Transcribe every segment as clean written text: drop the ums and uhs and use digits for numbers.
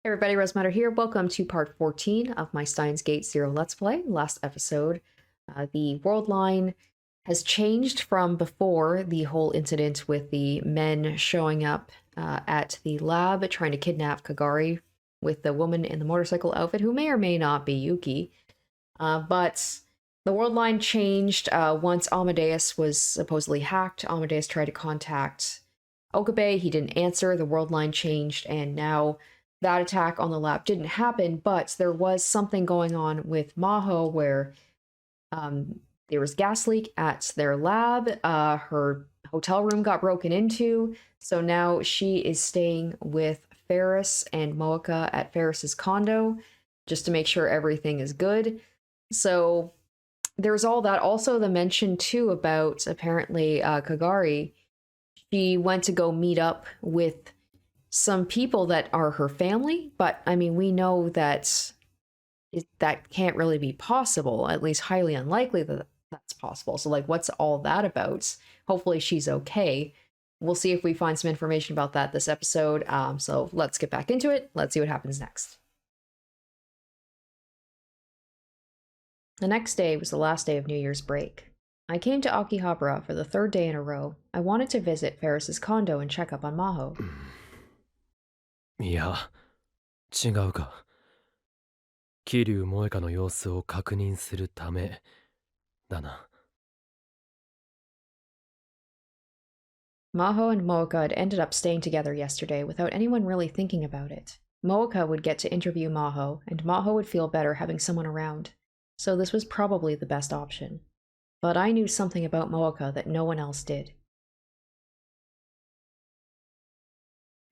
Everybody, Rosematter here. Welcome to part 14 of my Steins Gate Zero Let's Play. Last episode, the world line has changed from before the whole incident with the men showing up at the lab trying to kidnap Kagari with the woman in the motorcycle outfit who may or may not be Yuki. But the world line changed once Amadeus was supposedly hacked. Amadeus tried to contact Okabe. He didn't answer. The world line changed, and now that attack on the lab didn't happen, but there was something going on with Maho where there was gas leak at their lab. Her hotel room got broken into, so now she is staying with Ferris and Moeka at Ferris's condo just to make sure everything is good. So there's all that. Also, the mention too about apparently Kagari. She went to go meet up with some people that are her family, but I mean, we know that that can't really be possible, at least highly unlikely that that's possible. So like, what's all that about? Hopefully she's okay. We'll see if we find some information about that this episode. So let's get back into it. Let's see what happens next. The next day was the last day of New Year's break. I came to Akihabara for the third day in a row. I wanted to visit Ferris's condo and check up on Maho. いや、違うか。桐生萌香の様子を確認するためだな。Maho and Moeka had ended up staying together yesterday without anyone really thinking about it. Moeka would get to interview Maho, and Maho would feel better having someone around, so this was probably the best option. But I knew something about Moeka that no one else did.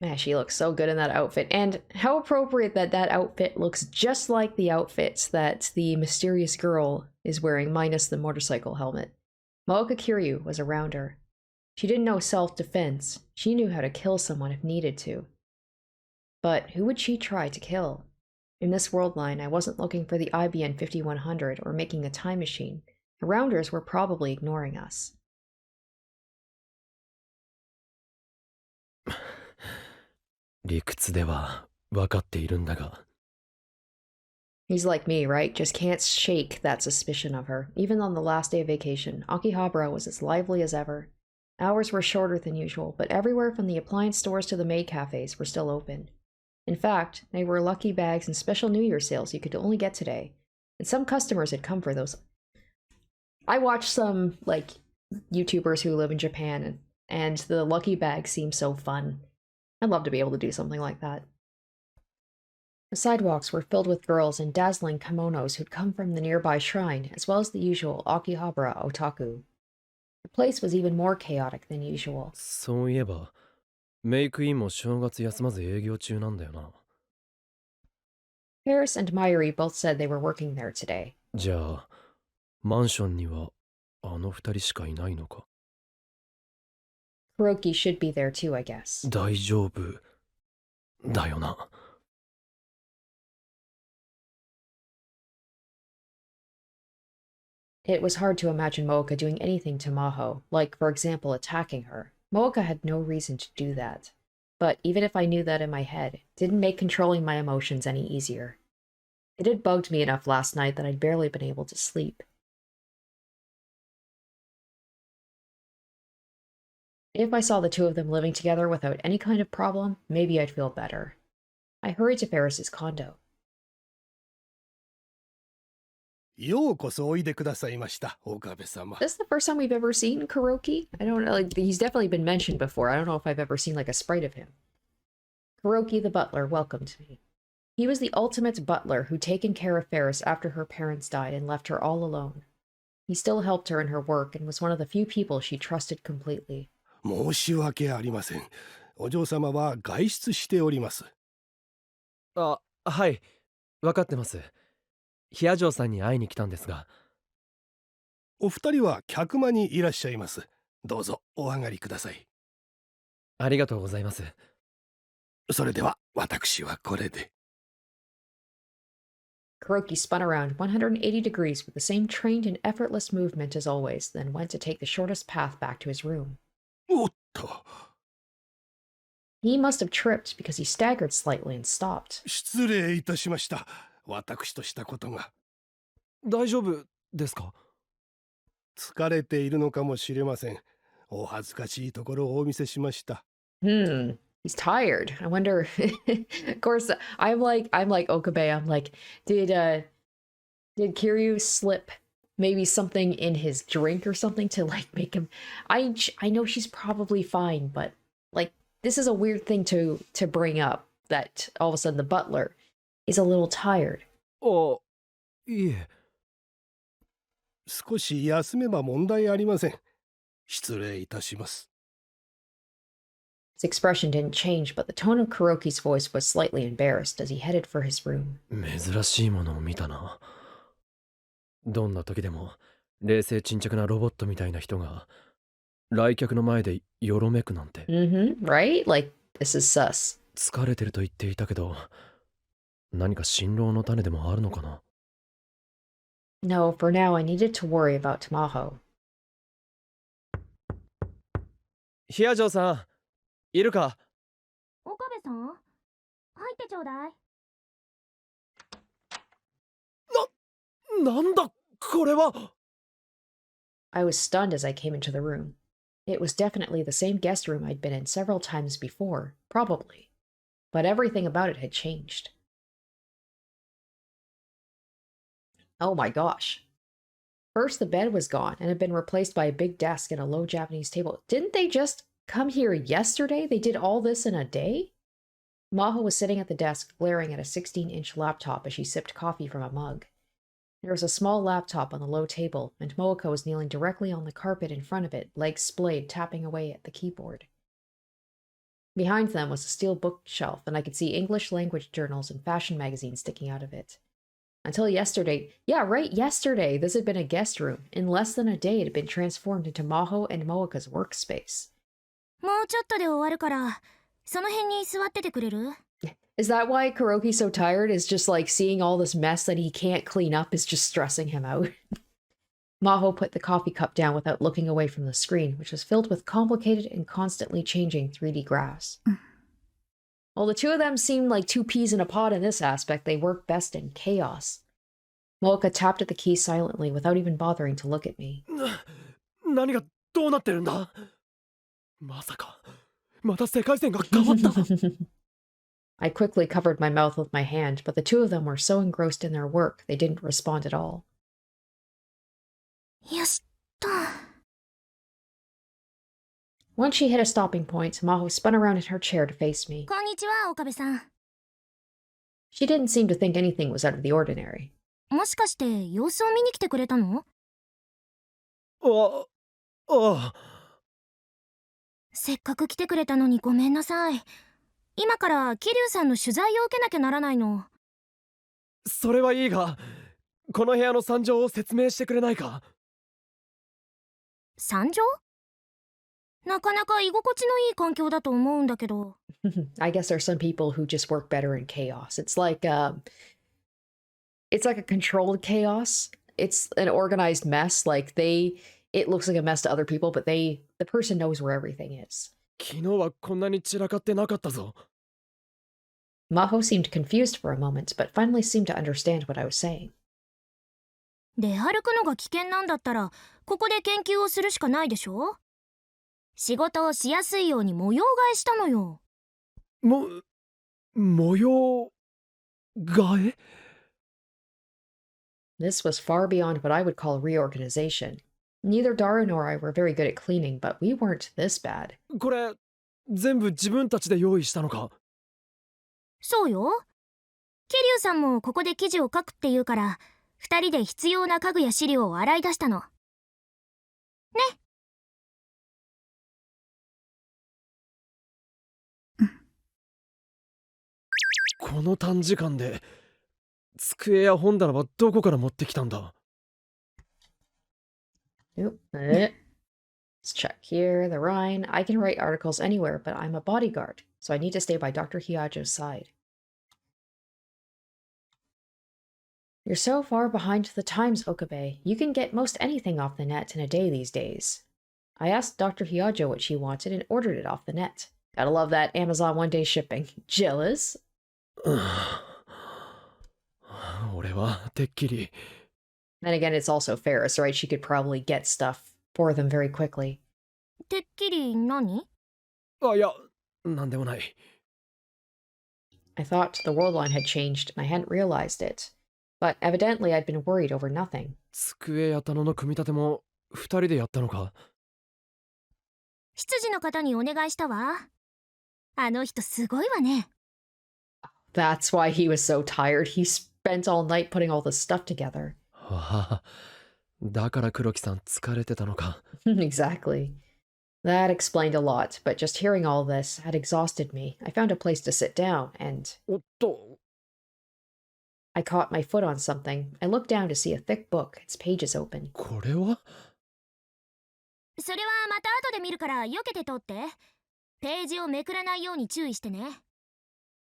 Man, she looks so good in that outfit, and how appropriate that that outfit looks just like the outfits that the mysterious girl is wearing, minus the motorcycle helmet. Moeka Kiryu was around her. She didn't know self-defense. She knew how to kill someone if needed to. But who would she try to kill? In this world line, I wasn't looking for the IBN 5100 or making a time machine. The Rounders were probably ignoring us. 理屈では分かっているんだが。He's like me, right? Just can't shake that suspicion of her. Even on the last day of vacation, Akihabara was as lively as ever. Hours were shorter than usual, but everywhere from the appliance stores to the maid cafes were still open. In fact, there were lucky bags and special New Year sales you could only get today, and some customers had come for those. I watched some, like, YouTubers who live in Japan, and the lucky bags seem so fun. I'd love to be able to do something like that. The sidewalks were filled with girls in dazzling kimonos who'd come from the nearby shrine, as well as the usual Akihabara otaku. The place was even more chaotic than usual. そういえば、メイクインも正月休まず営業中なんだよな。Paris and Mayuri both said they were working there today. じゃあ、マンションにはあの二人しかいないのか。Kuroki should be there too, I guess. 大丈夫だよな。It was hard to imagine Moeka doing anything to Maho, like, for example, attacking her. Moeka had no reason to do that. But even if I knew that in my head, it didn't make controlling my emotions any easier. It had bugged me enough last night that I'd barely been able to sleep. If I saw the two of them living together without any kind of problem, maybe I'd feel better. I hurried to Ferris's condo. ようこそおいでくださいました、岡部様。This is the first time we've ever seen Kuroki? I don't know, like, he's definitely been mentioned before. I don't know if I've ever seen, like, a sprite of him. Kuroki the butler welcomed me. He was the ultimate butler who'd taken care of Ferris after her parents died and left her all alone. He still helped her in her work and was one of the few people she trusted completely. 申し訳ありません。お嬢様は外出しております。あ、はい、分かってます。ヒアジョーさんに会いに来たんですが。お二人は客間にいらっしゃいます。どうぞお上がりください。ありがとうございます。それでは私はこれで。Kuroki spun around 180 degrees with the same trained and effortless movement as always, then went to take the shortest path back to his room. おっと。He must have tripped because he staggered slightly and stopped. 失礼いたしました。私としたことが。大丈夫ですか？疲れているのかもしれません。お恥ずかしいところをお見せしました。He's tired. I wonder. Of course, I'm like Okabe. I'm like, did Kiryu slip maybe something in his drink or something to like make him? I know she's probably fine, but like this is a weird thing to bring up that all of a sudden the butler is a little tired. あ、いえ。少し休めば問題ありません。失礼いたします。His expression didn't change, but the tone of Kuroki's voice was slightly embarrassed as he headed for his room. 珍しいものを見たな。どんな時でも冷静沈着なロボットみたいな人が来客の前でよろめくなんて。Right? Like, this is sus. 疲れてると言っていたけど、何か心労の種でもあるのかな。No, for now I needed to worry about Maho. ヒアジョーさん、いるか？岡部さん、入ってちょうだい。なんだこれは。 I was stunned as I came into the room. It was definitely the same guest room I'd been in several times before, probably. But everything about it had changed. Oh my gosh. First, the bed was gone and had been replaced by a big desk and a low Japanese table. Didn't they just come here yesterday? They did all this in a day? Maho was sitting at the desk, glaring at a 16-inch laptop as she sipped coffee from a mug. There was a small laptop on the low table, and Moeka was kneeling directly on the carpet in front of it, legs splayed, tapping away at the keyboard. Behind them was a steel bookshelf, and I could see English language journals and fashion magazines sticking out of it. Until yesterday, yeah, right, yesterday, this had been a guest room. In less than a day, it had been transformed into Maho and Moeka's workspace. もうちょっとで終わるから、その辺に座っててくれる？ Is that why Kuroki's so tired? Is just like seeing all this mess that he can't clean up is just stressing him out. Maho put the coffee cup down without looking away from the screen, which was filled with complicated and constantly changing 3D graphs. Well, the two of them seemed like two peas in a pod in this aspect. They work best in chaos. Moeka tapped at the key silently without even bothering to look at me. 何がどうなってるんだ？まさかまた世界線が変わった。I quickly covered my mouth with my hand, but the two of them were so engrossed in their work, they didn't respond at all. よしっと。Once she hit a stopping point, Maho spun around in her chair to face me. こんにちは、岡部さん。 She didn't seem to think anything was out of the ordinary. もしかして様子を見に来てくれたの？ああ。せっかく来てくれたのにごめんなさい。今から桐生さんの取材を受けなきゃならないの。それはいいが、この部屋の惨状を説明してくれないか？惨状？なかなか居心地のいい環境だと思うんだけど。I guess there's some people who just work better in chaos. It's like a controlled chaos. It's an organized mess. Like it looks like a mess to other people, but the person knows where everything is. 昨日はこんなに散らかってなかったぞ。Maho seemed confused for a moment, but finally seemed to understand what I was saying. 出歩くのが危険なんだったら、ここで研究をするしかないでしょ？仕事をしやすいように模様替えしたのよ。模様替え？ This was far beyond what I would call reorganization. Neither Dara nor I were very good at cleaning, but we weren't this bad. これ全部自分たちで用意したのか？そうよ。桐生さんもここで記事を書くって言うから、二人で必要な家具や資料を洗い出したの。ね。この短時間で机や本棚はどこから持ってきたんだ？ Let's check here. The Rhine. I can write articles anywhere, but I'm a bodyguard, so I need to stay by Dr. Hiajo's side. You're so far behind the times, Okabe. You can get most anything off the net in a day these days. I asked Dr. Hiajo what she wanted and ordered it off the net. Gotta love that Amazon one-day shipping. Jealous? 俺はてっきり Then again, it's also Ferris, right? She could probably get stuff for them very quickly. てっきり何？あ、いや、なんでもない。I thought the worldline had changed and I hadn't realized it. But evidently I'd been worried over nothing. 机や棚の組み立ても二人でやったのか？執事の方にお願いしたわ。あの人すごいわね。That's why he was so tired. He spent all night putting all this stuff together. はあ、だから黒木さん疲れてたのか。Exactly. That explained a lot, but just hearing all this had exhausted me. I found a place to sit down, and おっと、 I caught my foot on something. I looked down to see a thick book, its pages open. これは？それはまた後で見るから避けて通って。ページをめくらないように注意してね。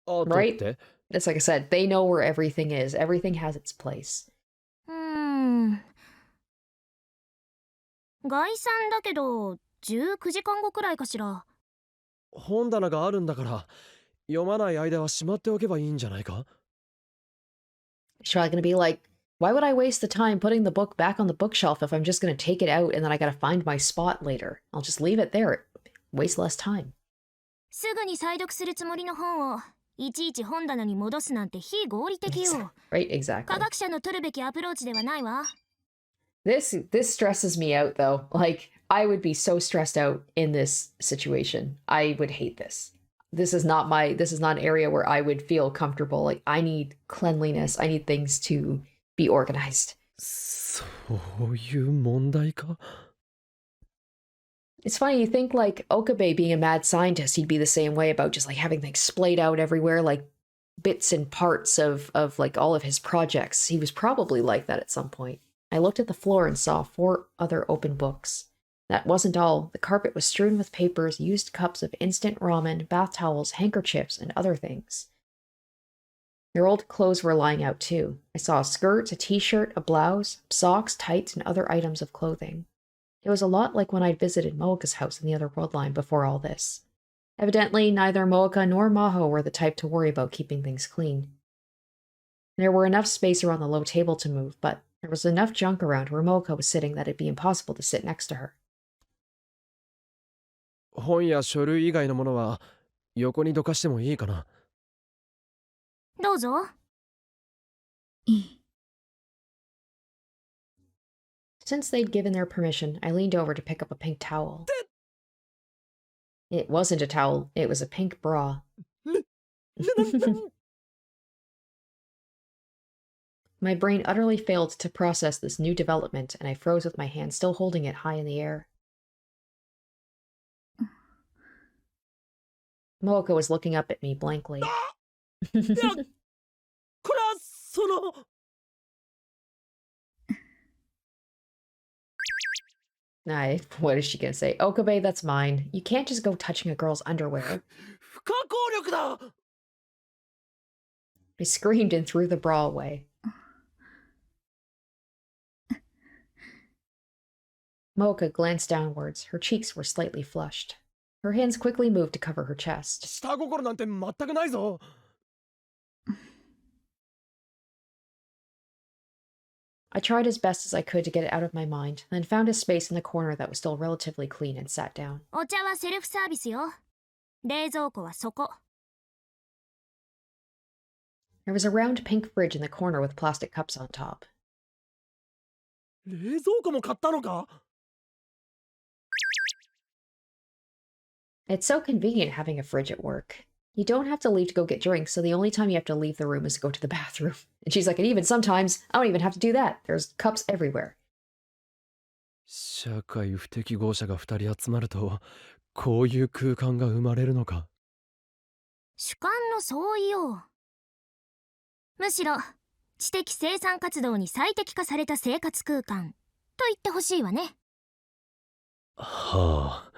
あとっ Right? て？ It's like I said, they know where everything is. Everything has its place. 概算だけど19時間後くらいかしら。本棚があるんだから読まない間はしまっておけばいいんじゃないか？ She's probably gonna be like, why would I waste the time putting the book back on the bookshelf if I'm just gonna take it out and then I gotta find my spot later? I'll just leave it there. Waste less time. すぐに再読するつもりの本をいちいち本棚に戻すなんて非合理的よ。Right? Exactly. 科学者の取るべきアプローチではないわ。This stresses me out though. Like, I would be so stressed out in this situation. I would hate this. This is not an area where I would feel comfortable. Like, I need cleanliness. I need things to be organized. そういう問題か？ It's funny, you think like Okabe being a mad scientist, he'd be the same way about just like having things splayed out everywhere, like bits and parts of like all of his projects. He was probably like that at some point. I looked at the floor and saw 4 other open books. That wasn't all. The carpet was strewn with papers, used cups of instant ramen, bath towels, handkerchiefs, and other things. Their old clothes were lying out too. I saw a skirt, a t-shirt, a blouse, socks, tights, and other items of clothing. It was a lot like when I'd visited Moeka's house in the other world line before all this. Evidently, neither Moeka nor Maho were the type to worry about keeping things clean. There were enough space around the low table to move, but there was enough junk around where Moeka was sitting that it'd be impossible to sit next to her. 本や書類以外のものは横にどかしてもいいかな？どうぞ。Since they'd given their permission, I leaned over to pick up a pink towel. It wasn't a towel, it was a pink bra. My brain utterly failed to process this new development, and I froze with my hand still holding it high in the air. Moeka was looking up at me blankly. これはその What is she gonna say? Okabe, that's mine. You can't just go touching a girl's underwear. 不可抗力だ！ I screamed and threw the bra away. Moeka glanced downwards. Her cheeks were slightly flushed. Her hands quickly moved to cover her chest. 下心なんて全くないぞ。 I tried as best as I could to get it out of my mind, then found a space in the corner that was still relatively clean and sat down. お茶はセルフサービスよ。冷蔵庫はそこ。There was a round pink fridge in the corner with plastic cups on top. 冷蔵庫も買ったのか？ It's so convenient having a fridge at work. You don't have to leave to go get drinks, so the only time you have to leave the room is to go to the bathroom. And she's like, and even sometimes, I don't even have to do that. There's cups everywhere. 社会不適合者が2人集まるとこういう空間が生まれるのか？主観の相違よ。むしろ知的生産活動に最適化された生活空間と言ってほしいわね。はあ。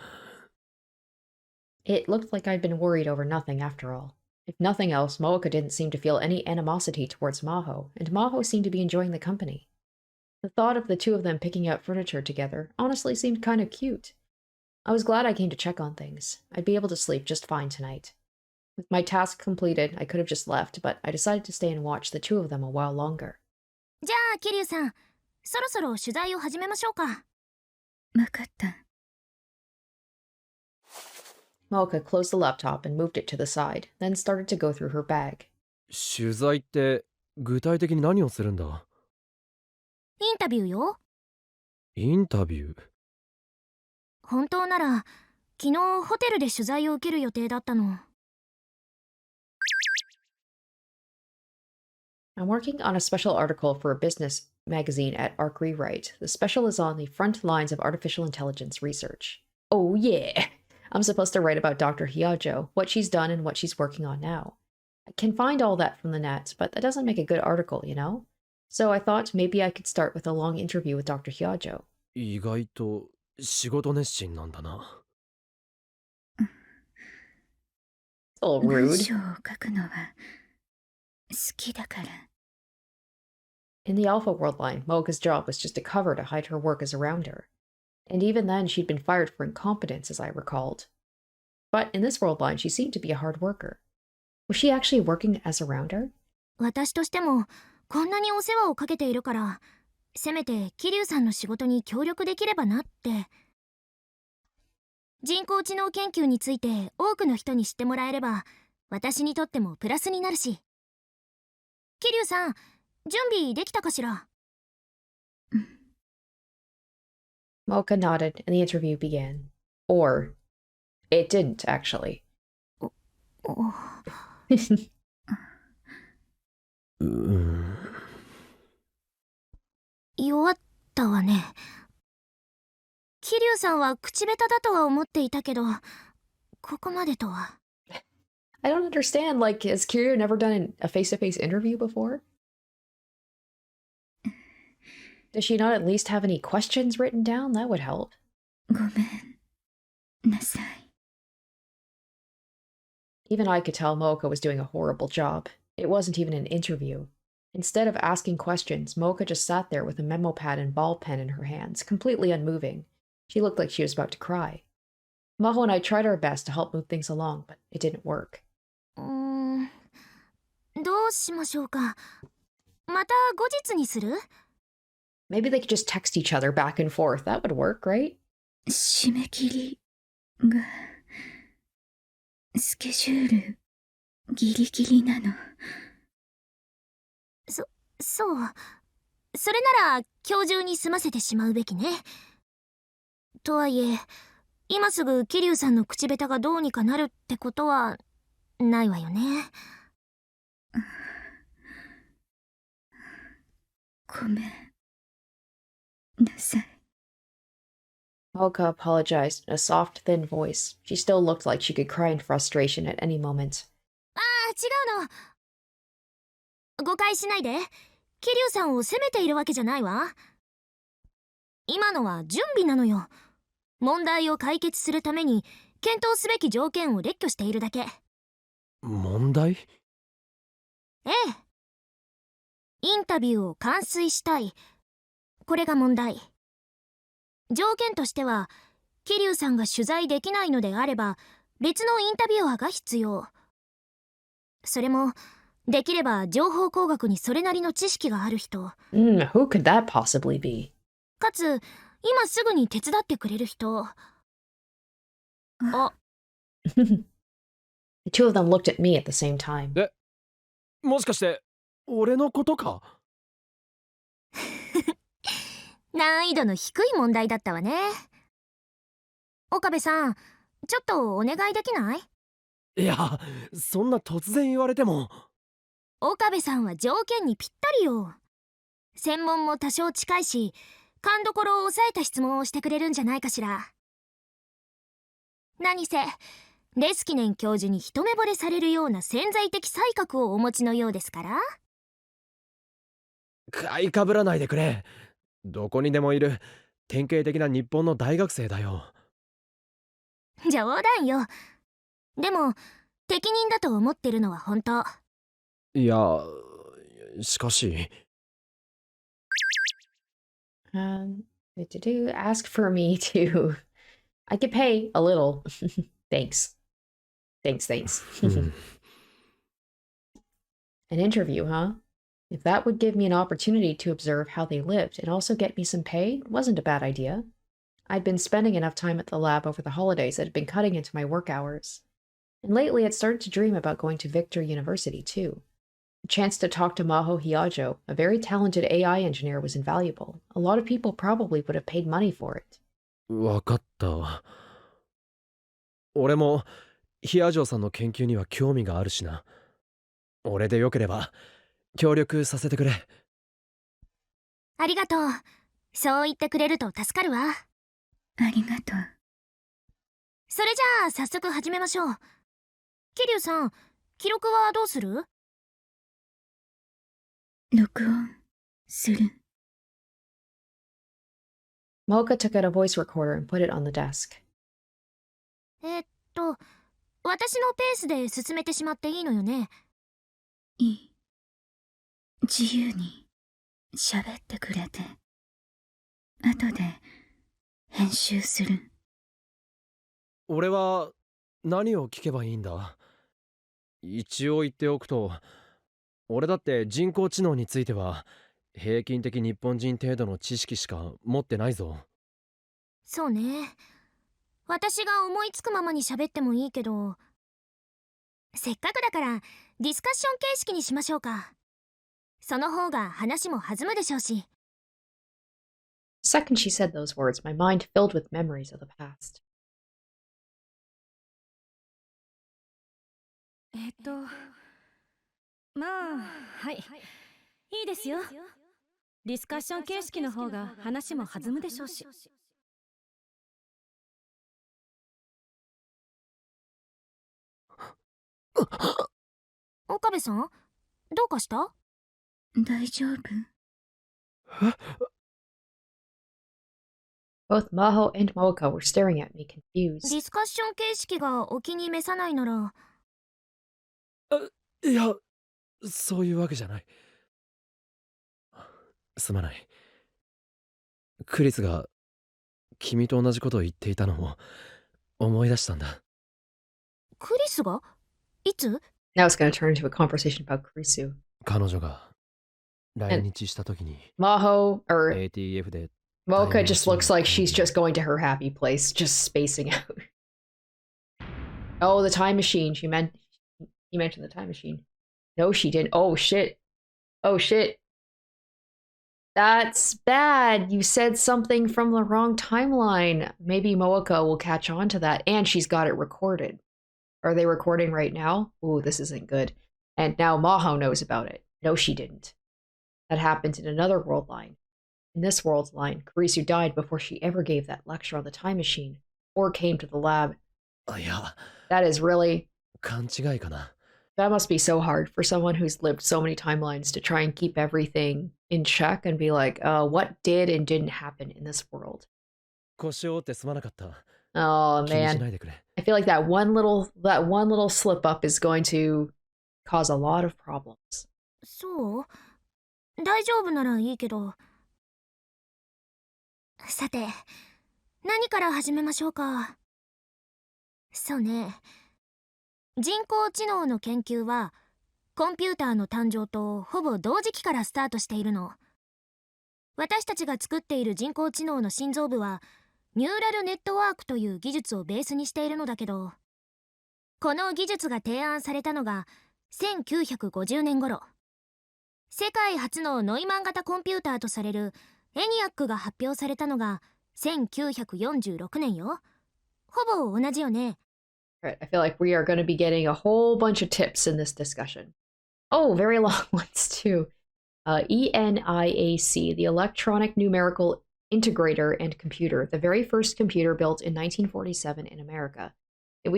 It looked like I'd been worried over nothing after all. If nothing else, Moeka didn't seem to feel any animosity towards Maho, and Maho seemed to be enjoying the company. The thought of the two of them picking out furniture together honestly seemed kind of cute. I was glad I came to check on things. I'd be able to sleep just fine tonight. With my task completed, I could have just left, but I decided to stay and watch the two of them a while longer. じゃあ桐生さん、そろそろ取材を始めましょうか。わかった。Moeka closed the laptop and moved it to the side, then started to go through her bag. 取材って具体的に何をするんだ？インタビューよ。インタビュー？本当なら昨日ホテルで取材を受ける予定だったの。I'm working on a special article for a business magazine at Arc Rewrite. The special is on the front lines of artificial intelligence research. Oh yeah! I'm supposed to write about Dr. Hyajo, what she's done and what she's working on now. I can find all that from the net, but that doesn't make a good article, you know? So I thought maybe I could start with a long interview with Dr. Hyajo. 意外と仕事熱心なんだな。It's a little 文 rude. 章を書くのは好きだから。In the Alpha Worldline, Moeka's job was just a cover to hide her work as a rounder. And even then, she'd been fired for incompetence, as I recalled. But in this Worldline, she seemed to be a hard worker. Was she actually working as a rounder? 私としてもこんなにお世話をかけているから、せめて桐生さんの仕事に協力できればなって。人工知能研究について多くの人に知ってもらえれば、私にとってもプラスになるし。桐生さん、準備できたかしら？ Moeka nodded, and the interview began. Or, it didn't, actually. 弱ったわね。桐生さんは口下手だとは思っていたけど、ここまでとは。I don't understand, like, has Kiryu never done a face-to-face interview before? Does she not at least have any questions written down? That would help. ごめんなさい。Even I could tell Moeka was doing a horrible job. It wasn't even an interview. Instead of asking questions, Moeka just sat there with a memo pad and ball pen in her hands, completely unmoving. She looked like she was about to cry. Maho and I tried our best to help move things along, but it didn't work. どうしましょうか。また後日にする？ Maybe they could just text each other back and forth. That would work, right? 締め切りがスケジュールギリギリなの。そう。それなら今日中に済ませてしまうべきね。とはいえ、今すぐ桐生さんの口下手がどうにかなるってことはないわよね。ごめんなさい。Moeka apologized in a soft, thin voice. She still looked like she could cry in frustration at any moment. 違うの。誤解しないで。桐生さんを責めているわけじゃないわ。今のは準備なのよ。問題を解決するために検討すべき条件を列挙しているだけ。問題？ええ。インタビューを完遂したい。これが問題。条件としては、桐生さんが取材できないのであれば、別のインタビュアーが必要。それも、できれば情報工学にそれなりの知識がある人。Who could that possibly be? かつ、今すぐに手伝ってくれる人。The two of them looked at me at the same time. もしかして俺のことか？難易度の低い問題だったわね。岡部さん、ちょっとお願いできない？いや、そんな突然言われても。岡部さんは条件にぴったりよ。専門も多少近いし、勘どころを抑えた質問をしてくれるんじゃないかしら。何せレスキネン教授に一目惚れされるような潜在的才覚をお持ちのようですから。買いかぶらないでくれ。どこにでもいる典型的な日本の大学生だよ。冗談よ。でも適任だと思ってるのは本当。いや、しかし。Ask for me to I could pay a little. Thanks. Thanks. うん An interview, huh? If that would give me an opportunity to observe how they lived and also get me some pay, it wasn't a bad idea. I'd been spending enough time at the lab over the holidays that had been cutting into my work hours. And lately I'd started to dream about going to Victor University, too. The chance to talk to Maho Hiajo, a very talented AI engineer, was invaluable. A lot of people probably would have paid money for it. わかったわ。俺もヒアジョさんの研究には興味があるしな。俺でよければ協力させてくれ。ありがとう。そう言ってくれると助かるわ。ありがとう。それじゃあ早速始めましょう。桐生さん、記録はどうする？録音する。Moeka took out a voice recorder and put it on the desk. 私のペースで進めてしまっていいのよね。いい。自由に喋ってくれて。後で編集する。俺は何を聞けばいいんだ？一応言っておくと、俺だって人工知能については平均的日本人程度の知識しか持ってないぞ。そうね。私が思いつくままに喋ってもいいけど、せっかくだからディスカッション形式にしましょうか。その方が話も弾むでしょうし。The second she said those words, my mind filled with memories of the past. まあ、はい。いいですよ。ディスカッション形式の方が話も弾むでしょうし。岡部さん、どうかした？大丈夫？ Both Maho and Moeka were staring at me, デ confused. ィスカッション形式がお気に召さないなら。いや、そういうわけじゃない。すまない。クリスが君と同じことを言っていたのを思い出したんだ。クリスが？いつ？ Now it's going to turn into a conversation about Kirisu. 彼女が来日した時に Maho, or ATF で Moeka just looks like she's just going to her happy place, just spacing out. Oh, the time machine. You mentioned the time machine. No, she didn't. Oh, shit. Oh, shit. That's bad. You said something from the wrong timeline. Maybe Moeka will catch on to that, and she's got it recorded. Are they recording right now? Ooh, this isn't good. And now Maho knows about it. No, she didn't. That happened in another world line. In this world's line, Kirisu died before she ever gave that lecture on the time machine, or came to the lab. いや、 That is really... 勘違いかな。 That must be so hard for someone who's lived so many timelines to try and keep everything in check and be like, what did and didn't happen in this world? 腰を折ってすまなかった。 Oh 気にしな man, いでくれ。 I feel like that one little slip up is going to cause a lot of problems. そう？大丈夫ならいいけど。さて、何から始めましょうか。そうね。人工知能の研究は、コンピューターの誕生とほぼ同時期からスタートしているの。私たちが作っている人工知能の心臓部は、ニューラルネットワークという技術をベースにしているのだけど、この技術が提案されたのが1950年頃。世界初のノイマン型コンピューターとされるエニアックが発表されたのが1946年よ。ほぼ同じよね。Right, I feel like we are going to be getting a whole bunch of tips in this discussion. Oh, very long ones too. ENIAC, the Electronic Numerical Integrator and Computer, the very first computer built in 1947 in America. It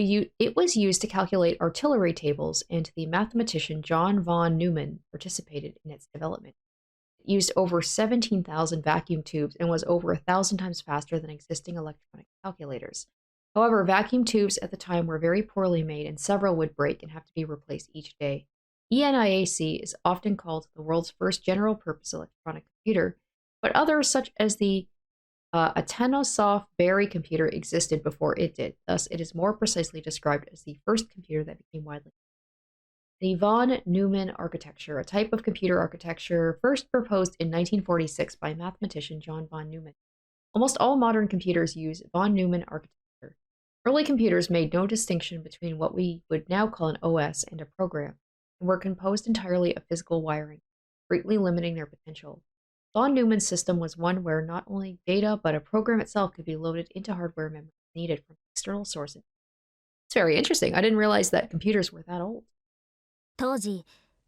was used to calculate artillery tables, and the mathematician John von Neumann participated in its development. It used over 17,000 vacuum tubes and was over 1,000 times faster than existing electronic calculators. However, vacuum tubes at the time were very poorly made, and several would break and have to be replaced each day. ENIAC is often called the world's first general-purpose electronic computer, but others, such as the A Tenosov Berry computer existed before it did. Thus, it is more precisely described as the first computer that became widely. The von Neumann architecture, a type of computer architecture first proposed in 1946 by mathematician John von Neumann. Almost all modern computers use von Neumann architecture. Early computers made no distinction between what we would now call an OS and a program, and were composed entirely of physical wiring, greatly limiting their potential. Von Neumann's system was one where not only data but a program itself could be loaded into hardware memory needed from external sources. It's very interesting. I didn't realize that computers were that old. 当時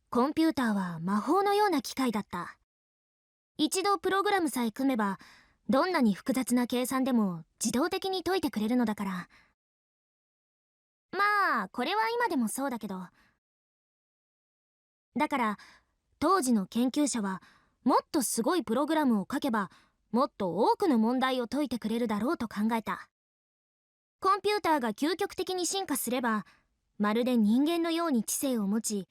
コンピューターは魔法のような機械だった。一度プログラムさえ組めばどんなに複雑な計算でも自動的に解いてくれるのだから。まあこれは今でもそうだけど。だから当時の研究者はもっとすごいプログラムを書けばもっと多くの問題を解いてくれるだろうと考えた。コンピューターが究極的に進化すればまるで人間のように知性を持ち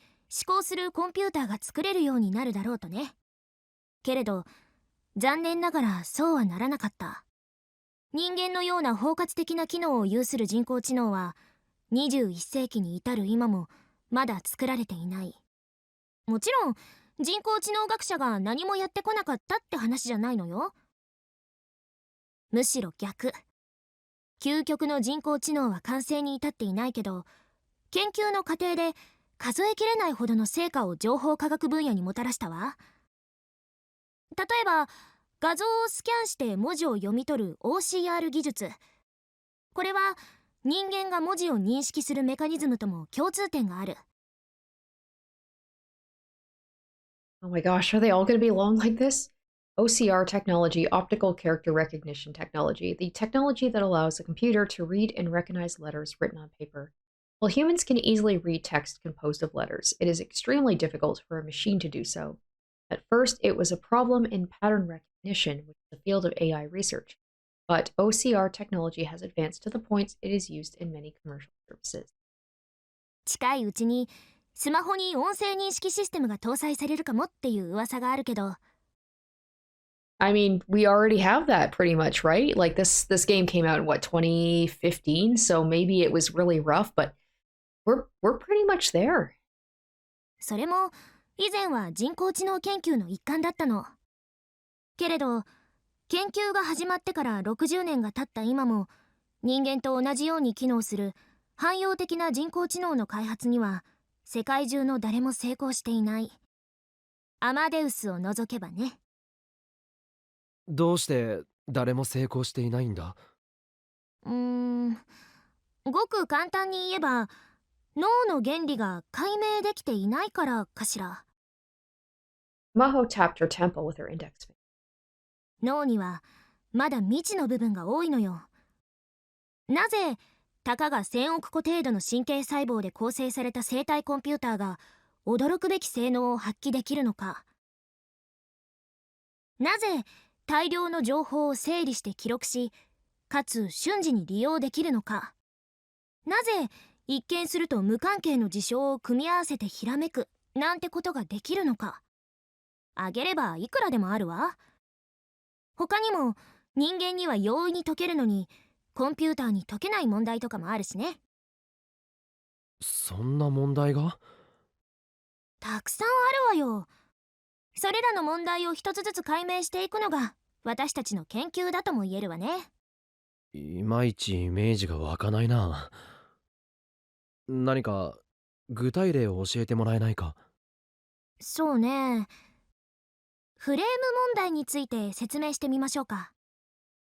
思考するコンピューターが作れるようになるだろうとね。けれど残念ながらそうはならなかった。人間のような包括的な機能を有する人工知能は21世紀に至る今もまだ作られていない。もちろん人工知能学者が何もやってこなかったって話じゃないのよ。むしろ逆。究極の人工知能は完成に至っていないけど、研究の過程で数えきれないほどの成果を情報科学分野にもたらしたわ。例えば画像をスキャンして文字を読み取る OCR 技術。これは人間が文字を認識するメカニズムとも共通点がある。Oh my gosh, are they all going to be long like this? OCR technology, optical character recognition technology, the technology that allows a computer to read and recognize letters written on paper. While humans can easily read text composed of letters, it is extremely difficult for a machine to do so. At first, it was a problem in pattern recognition, which is a field of AI research, but OCR technology has advanced to the point it is used in many commercial services. 近いうちにスマホに音声認識システムが搭載されるかもっていう噂があるけど。I mean, we already have that pretty much, right? Like this game came out in what, 2015, so maybe it was really rough, but we're pretty much there. それも以前は人工知能研究の一環だったの。けれど研究が始まってから60年が経った今も人間と同じように機能する汎用的な人工知能の開発には世界中の誰も成功していない。アマデウスを除けばね。どうして誰も成功していないんだ？ごく簡単に言えば脳の原理が解明できていないからかしら。Maho tapped her temple with her index finger. 脳にはまだ未知の部分が多いのよ。なぜたかが1000億個程度の神経細胞で構成された生体コンピューターが驚くべき性能を発揮できるのか。なぜ大量の情報を整理して記録し、かつ瞬時に利用できるのか。なぜ一見すると無関係の事象を組み合わせてひらめくなんてことができるのか。あげればいくらでもあるわ。他にも人間には容易に解けるのにコンピューターに解けない問題とかもあるしね。そんな問題が？たくさんあるわよ。それらの問題を一つずつ解明していくのが私たちの研究だとも言えるわね。いまいちイメージが湧かないな。何か具体例を教えてもらえないか？そうね。フレーム問題について説明してみましょうか。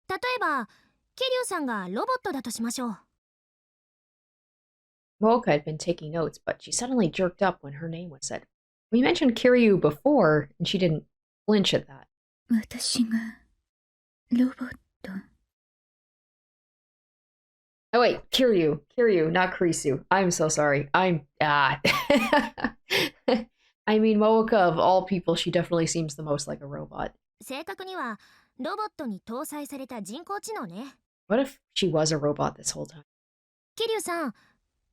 例えばケリュウさんがロボットだとしましょう。Moeka had been taking notes, but she suddenly jerked up when her name was said. We mentioned Kirisu before, and she didn't flinch at that. 私がロボット。Oh wait, Kirisu, not Kirisu. I'm so sorry. I mean, Moeka, of all people, she definitely seems the most like a robot. 正確にはロボットに搭載された人工知能ね。What if she was a robot this whole time? ケリュウさん、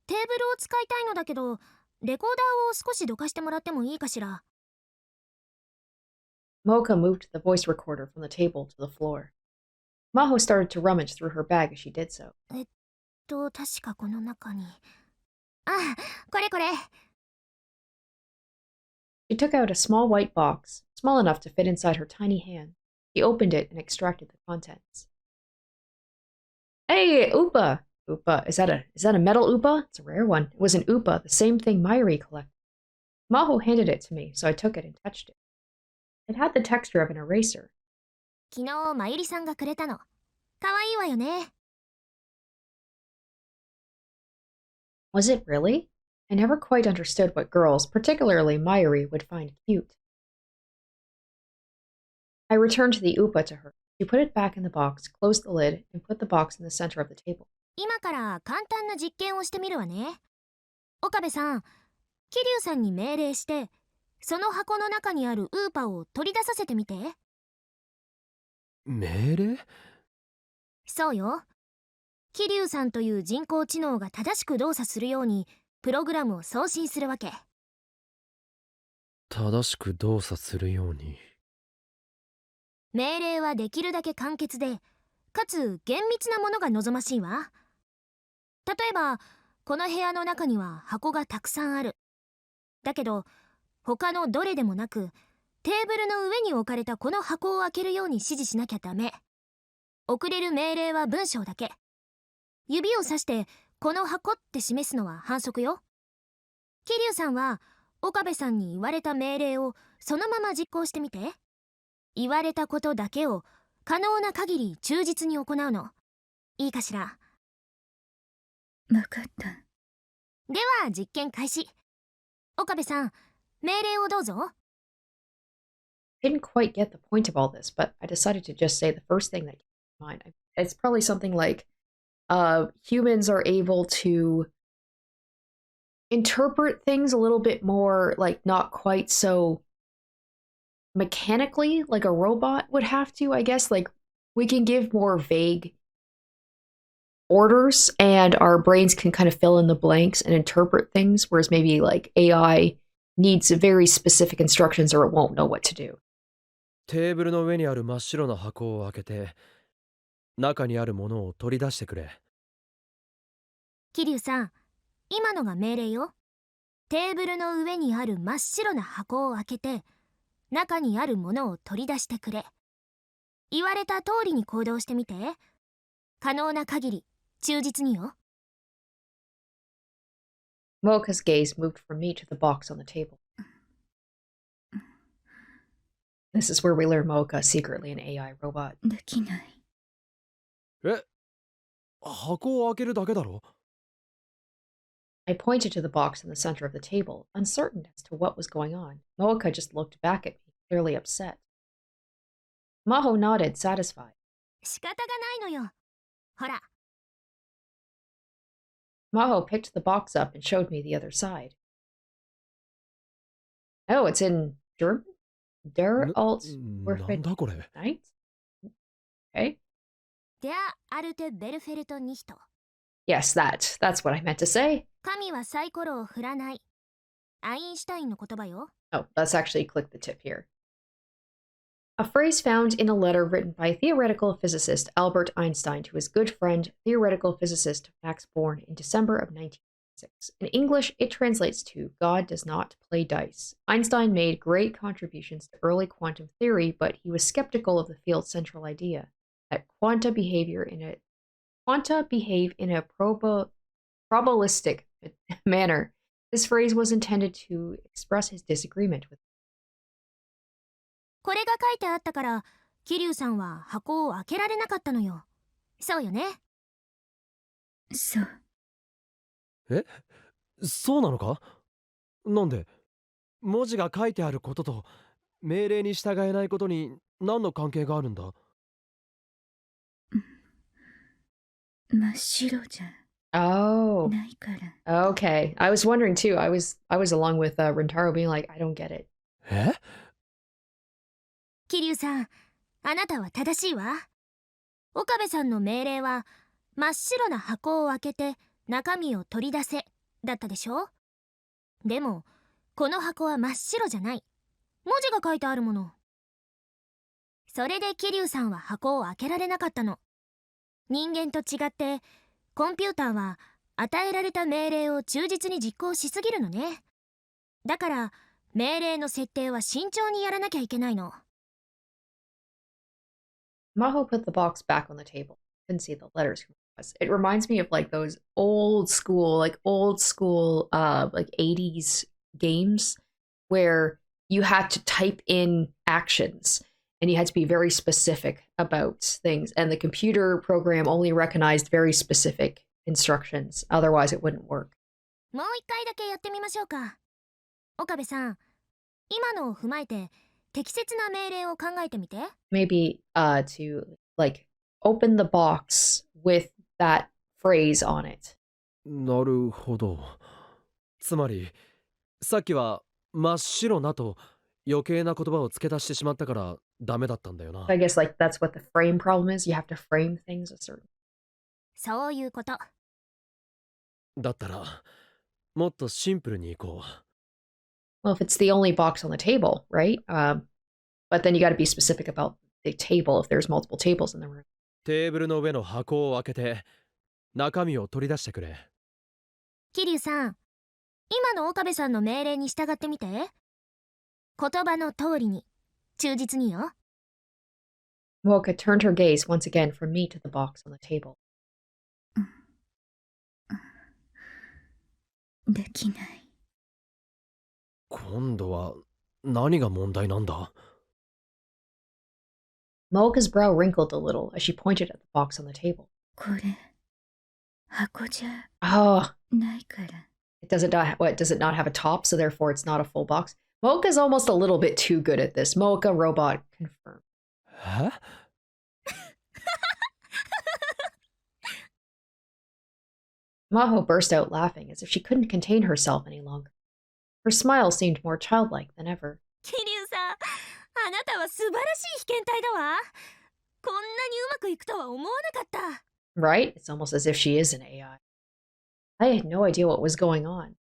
テーブルを使いたいのだけど、レコーダーを少しどかしてもらってもいいかしら。Moeka moved the voice recorder from the table to the floor. Maho started to rummage through her bag as she did so. 確かこの中に。あ、これこれ。She took out a small white box, small enough to fit inside her tiny hand. She opened it and extracted the contents. Hey, Upa! Upa, is that a metal Upa? It's a rare one. It was an Upa, the same thing Mayuri collected. Maho handed it to me, so I took it and touched it. It had the texture of an eraser. 昨日まゆりさんがくれたの。かわいいわよね。Was it really? I never quite understood what girls, particularly Mayuri, would find cute. I returned the Upa to her. She put it back in the box, closed the lid, and put the box in the center of the table. 今から簡単な実験をしてみるわね。岡部さん、桐生さんに命令して、その箱の中にあるウーパを取り出させてみて。命令？そうよ。桐生さんという人工知能が正しく動作するようにプログラムを送信するわけ。正しく動作するように。命令はできるだけ簡潔で、かつ厳密なものが望ましいわ。例えば、この部屋の中には箱がたくさんある。だけど、他のどれでもなく、テーブルの上に置かれたこの箱を開けるように指示しなきゃダメ。送れる命令は文章だけ。指をさして、この箱って示すのは反則よ。桐生さんは、岡部さんに言われた命令をそのまま実行してみて。言われたことだけを可能な限り忠実に行うの。いいかしら。わかった。では実験開始。岡部さん、命令をどうぞ。Didn't quite get the point of all this, but I decided to just say the first thing that came to mind. It's probably something like, humans are able to interpret things a little bit more, like, not quite so mechanically, like a robot would have to, I guess. Like, we can give more vague orders, and our brains can kind of fill in the blanks and interpret things, whereas maybe, like, AI needs very specific instructions or it won't know what to do. テーブルの上にある真っ白な箱を開けて、中にあるものを取り出してくれ。桐生さん、今のが命令よ。テーブルの上にある真っ白な箱を開けて、中にあるものを取り出してくれ。言われた通りに行動してみて。可能な限り、忠実によ。Moeka's gaze moved from me to the box on the table. This is where we learn Moeka secretly an AI robot. できない。え？箱を開けるだけだろ？ I pointed to the box in the center of the table, uncertain as to what was going on. Moeka just looked back at me, clearly upset. Maho nodded, satisfied. 仕方がないのよ。ほら。Maho picked the box up and showed me the other side. Oh, it's in German? Der Alt なんだこれ？ Night? Okay. Der alte Belfeld nicht. Yes, that's what I meant to say. 神はサイコロを振らない。アインシュタインの言葉よ。Oh, let's actually click the tip here. A phrase found in a letter written by theoretical physicist Albert Einstein to his good friend, theoretical physicist Max Born in December of 1906. In English, it translates to God does not play dice. Einstein made great contributions to early quantum theory, but he was skeptical of the field's central idea, that quanta behave in a probabilistic manner. This phrase was intended to express his disagreement with. これが書いてあったから、桐生さんは箱を開けられなかったのよ。そうよね。そう。え？そうなのか？なんで？文字が書いてあることと命令に従えないことに何の関係があるんだ？真っ白じゃ Oh, ないから。okay. I was wondering too. I was along with Rintaro being like, I don't get it. え？桐生さん、あなたは正しいわ。岡部さんの命令は、真っ白な箱を開けて中身を取り出せだったでしょ？でも、この箱は真っ白じゃない。文字が書いてあるもの。それで桐生さんは箱を開けられなかったの。人間と違ってコンピューターは与えられた命令を忠実に実行しすぎるのね。だから命令の設定は慎重にやらなきゃいけないの。Maho put the box back on the table. Couldn't see the letters. It reminds me of like those old school, like 80s games where you had to type in actions and you had to be very specific about things. And the computer program only recognized very specific instructions. Otherwise, it wouldn't work. もう一回だけやってみましょうか。岡部さん、今のを踏まえて適切な命令を考えてみて。Maybe to like open the box with that phrase on it. なるほど。つまりさっきは真っ白なと余計な言葉を付け足してしまったからダメだったんだよな。 I guess like that's what the frame problem is. You have to frame things a certain. そういうこと。だったらもっとシンプルにいこう。 Well, if it's the only box on the table, right? But then you got to be specific about the table if there's multiple tables in the room. テーブルの上の箱を開けて中身を取り出してくれ。桐生さん、今の岡部さんの命令に従ってみて。言葉の通りに忠実によ。Moeka turned her gaze once again from me to the box on the table. できない。今度は何が問題なんだ？ Moeka's brow wrinkled a little as she pointed at the box on the table. これ箱じゃ Oh, ないから。 does it not have a top, so therefore it's not a full box? Moeka's almost a little bit too good at this. Moeka robot confirmed. え？ Maho burst out laughing as if she couldn't contain herself any longer. Her smile seemed more childlike than ever. 桐生さん、あなたは素晴らしい被験体だわ。こんなにうまくいくとは思わなかった。 Right? It's almost as if she is an AI. I had no idea what was going on.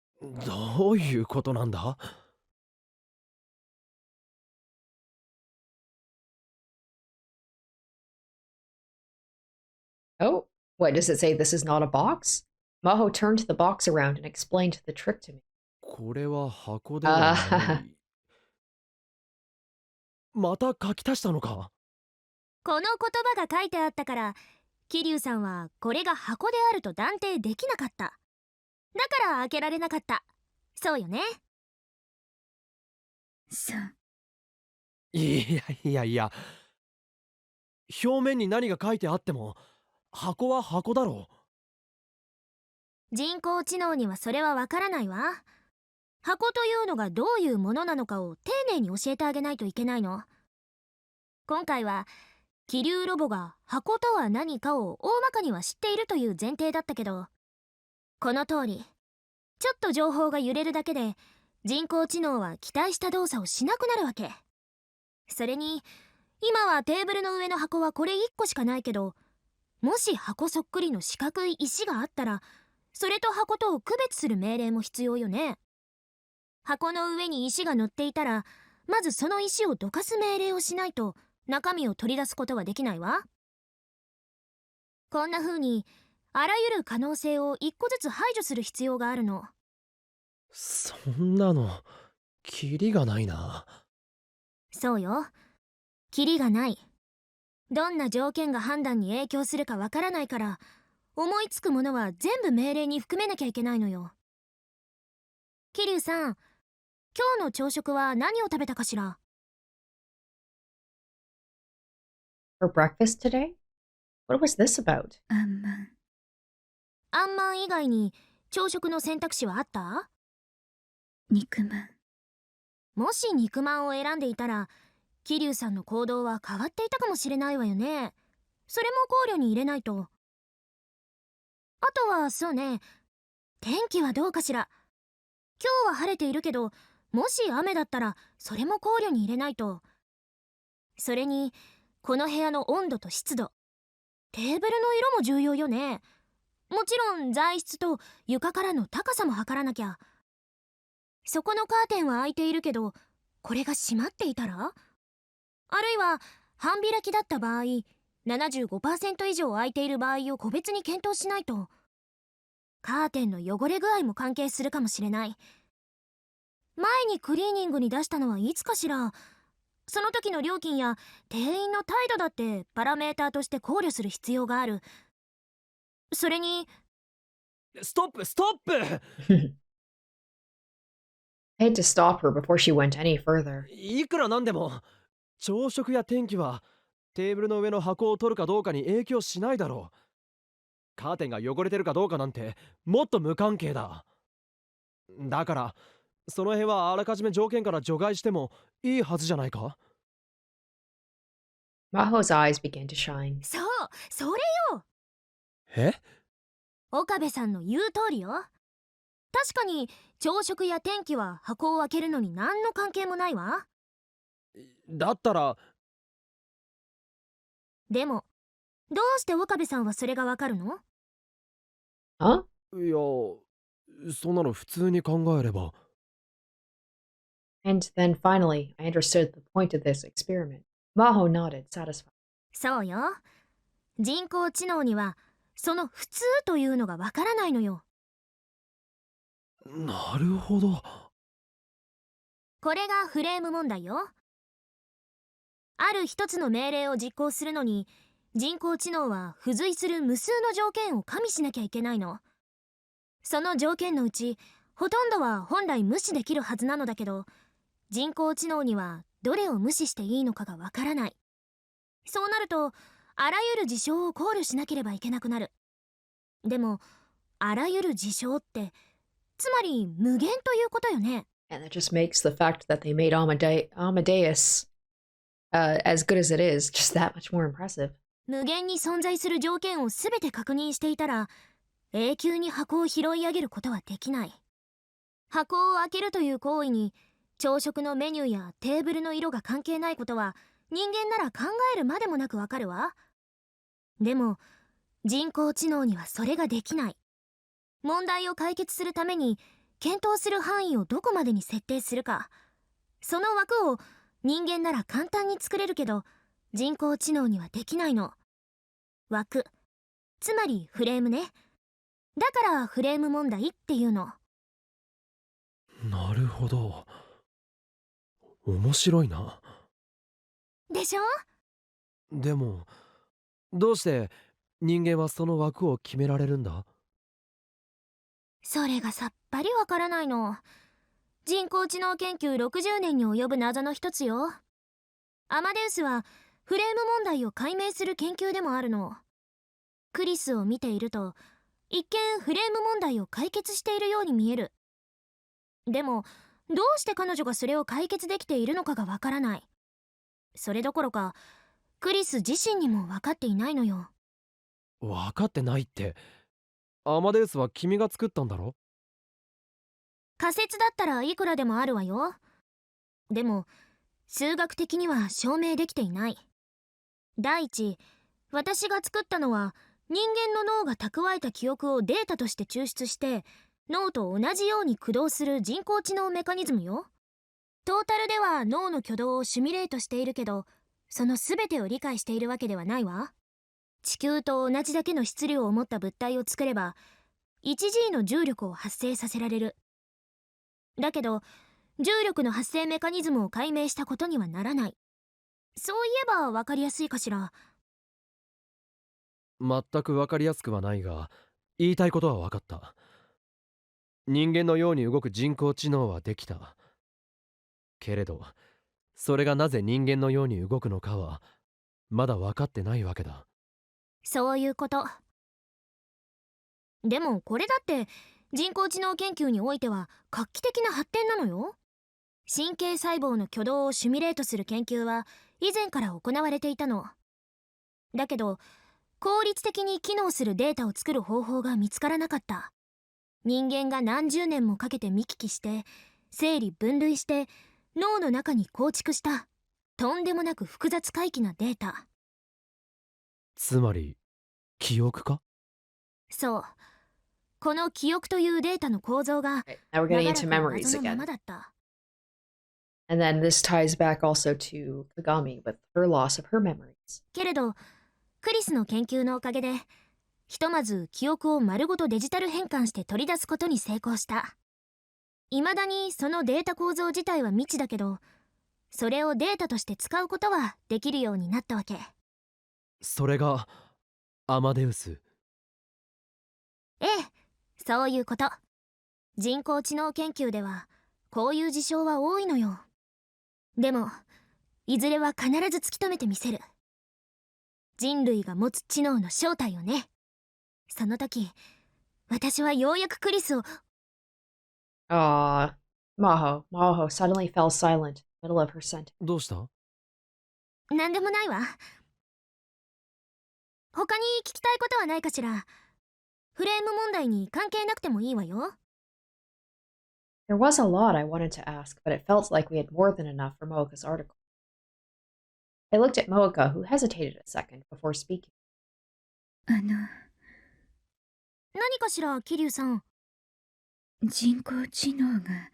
どういうことなんだ？ Oh, what does it say? This is not a box? Maho turned the box around and explained the trick to me. これは箱ではない。また書き足したのか？この言葉が書いてあったから桐生さんはこれが箱であると断定できなかった。だから開けられなかった。そうよね。そう。いやいやいや、表面に何が書いてあっても箱は箱だろう。人工知能にはそれはわからないわ。箱というのがどういうものなのかを丁寧に教えてあげないといけないの。今回は気流ロボが箱とは何かを大まかには知っているという前提だったけど、この通りちょっと情報が揺れるだけで人工知能は期待した動作をしなくなるわけ。それに今はテーブルの上の箱はこれ1個しかないけど、もし箱そっくりの四角い石があったらそれと箱とを区別する命令も必要よね。箱の上に石が乗っていたらまずその石をどかす命令をしないと中身を取り出すことはできないわ。こんな風にあらゆる可能性を一個ずつ排除する必要があるの。そんなのキリがないな。そうよ、キリがない。どんな条件が判断に影響するかわからないから思いつくものは全部命令に含めなきゃいけないのよ。桐生さん、今日の朝食は何を食べたかしら？ For breakfast today? What was this about? あんまん。あんまん以外に朝食の選択肢はあった？肉まん。もし肉まんを選んでいたら桐生さんの行動は変わっていたかもしれないわよね。それも考慮に入れないと。あとはそうね、天気はどうかしら。今日は晴れているけどもし雨だったらそれも考慮に入れないと。それにこの部屋の温度と湿度、テーブルの色も重要よね。もちろん材質と床からの高さも測らなきゃ。そこのカーテンは開いているけどこれが閉まっていたら、あるいは半開きだった場合、75% 以上空いている場合を個別に検討しないと。カーテンの汚れ具合も関係するかもしれない。前にクリーニングに出したのはいつかしら。その時の料金や店員の態度だってパラメーターとして考慮する必要がある。それに、ストップストップ I had to stop her before she went any further. いくらなんでも朝食や天気はテーブルの上の箱を取るかどうかに影響しないだろう。カーテンが汚れてるかどうかなんてもっと無関係だ。だからその辺はあらかじめ条件から除外してもいいはずじゃないか。 Maho's eyes began to shine. そう、それよ。え？岡部さんの言う通りよ。確かに朝食や天気は箱を開けるのに何の関係もないわ。だったらでも、どうして岡部さんはそれがわかるの？ Huh? いや、そんなの普通に考えれば。 And then finally, I understood the point of this experiment. Maho nodded, satisfied. そうよ。人工知能にはその普通というのがわからないのよ。なるほど。これがフレーム問題よ。ある一つの命令を実行するのに、人工知能は付随する無数の条件を加味しなきゃいけないの。その条件のうちほとんどは本来無視できるはずなのだけど、人工知能にはどれを無視していいのかがわからない。そうなるとあらゆる事象を考慮しなければいけなくなる。でもあらゆる事象ってつまり無限ということよね。 And that just makes the fact that they made Amadeus as good as it is just that much more impressive. 無限に存在する条件を全て確認していたら永久に箱を拾い上げることはできない。箱を開けるという行為に朝食のメニューやテーブルの色が関係ないことは人間なら考えるまでもなくわかるわ。でも人工知能にはそれができない。問題を解決するために検討する範囲をどこまでに設定するか、その枠を人間なら簡単に作れるけど人工知能にはできないの。枠、つまりフレームね。だからフレーム問題っていうの。なるほど。面白いな。でしょ？でもどうして人間はその枠を決められるんだ？それがさっぱりわからないの。人工知能研究60年に及ぶ謎の一つよ。アマデウスはフレーム問題を解明する研究でもあるの。クリスを見ていると一見フレーム問題を解決しているように見える。でもどうして彼女がそれを解決できているのかがわからない。それどころかクリス自身にも分かっていないのよ。分かってないって、アマデウスは君が作ったんだろ？仮説だったらいくらでもあるわよ。でも数学的には証明できていない。第一、私が作ったのは人間の脳が蓄えた記憶をデータとして抽出して脳と同じように駆動する人工知能メカニズムよ。トータルでは脳の挙動をシミュレートしているけど、その全てを理解しているわけではないわ。地球と同じだけの質量を持った物体を作れば 1G の重力を発生させられる。だけど重力の発生メカニズムを解明したことにはならない。そういえば分かりやすいかしら。全く分かりやすくはないが、言いたいことは分かった。人間のように動く人工知能はできた。けれどそれがなぜ人間のように動くのかはまだ分かってないわけだ。そういうこと。でもこれだって人工知能研究においては画期的な発展なのよ。神経細胞の挙動をシミュレートする研究は以前から行われていたの。だけど効率的に機能するデータを作る方法が見つからなかった。人間が何十年もかけて見聞きして整理分類して脳の中に構築したとんでもなく複雑回帰なデータ。つまり記憶か？そう。この記憶というデータの構造が Now we're 長 getting ら into く memories 謎のま again. まだった。And then this ties back also to Kagami with her loss of her memories. けれどクリスの研究のおかげでひとまず記憶を丸ごとデジタル変換して取り出すことに成功した。未だにそのデータ構造自体は未知だけど、それをデータとして使うことはできるようになったわけ。それがアマデウス。ええ、そういうこと。人工知能研究ではこういう事象は多いのよ。でもいずれは必ず突き止めてみせる。人類が持つ知能の正体をね。その時私はようやくクリスを。Maho suddenly fell silent, middle of her sentence. どうした？なんでもないわ。他に聞きたいことはないかしら。フレーム問題に関係なくてもいいわよ。There was a lot I wanted to ask, but it felt like we had more than enough for Moeka's article. I looked at Moeka, who hesitated a second before speaking. 何かしら、桐生さん。人工知能が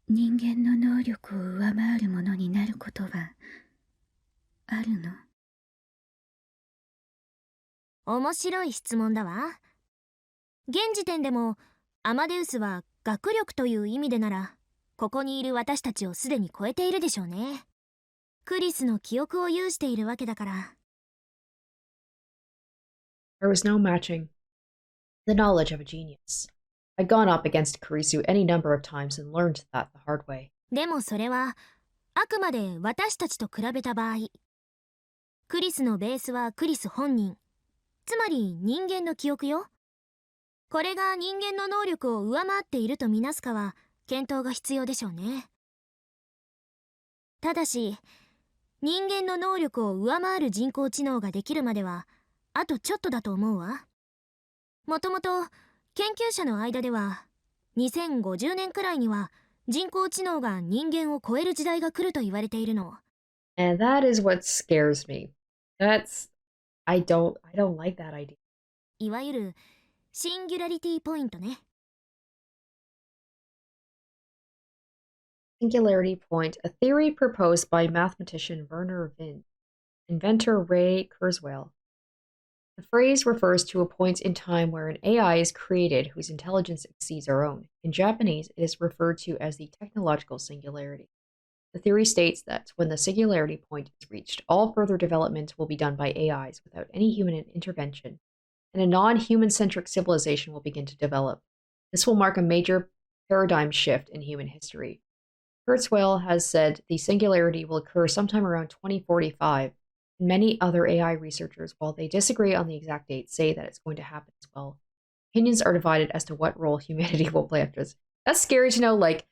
人間の能力を上回るものになることはあるの？面白い質問だわ。現時点でもアマデウスは学力という意味でならここにいる私たちをすでに超えているでしょうね。クリスの記憶を有しているわけだから。There was no matching the knowledge of a genius. I'd gone up against Kirisu any number of times and learned that the hard way. でもそれはあくまで私たちと比べた場合、クリスのベースはクリス本人、つまり人間の記憶よ。これが人間の能力を上回っているとみなすかは検討が必要でしょうね。ただし人間の能力を上回る人工知能ができるまではあとちょっとだと思うわ。もともと研究者の間では2050年くらいには人工知能が人間を超える時代が来ると言われているの。And that is what scares me. I don't like that idea. いわゆるシンギュラリティポイントね。Singularity point, a theory proposed by mathematician Werner Wien, inventor Ray Kurzweil. The phrase refers to a point in time where an AI is created whose intelligence exceeds our own. In Japanese, it is referred to as the technological singularity. The theory states that when the singularity point is reached, all further development will be done by AIs without any human intervention, and a non-human-centric civilization will begin to develop. This will mark a major paradigm shift in human history. Kurzweil has said the singularity will occur sometime around 2045, and many other AI researchers, while they disagree on the exact date, say that it's going to happen as well. Opinions are divided as to what role humanity will play after this. That's scary to know, like,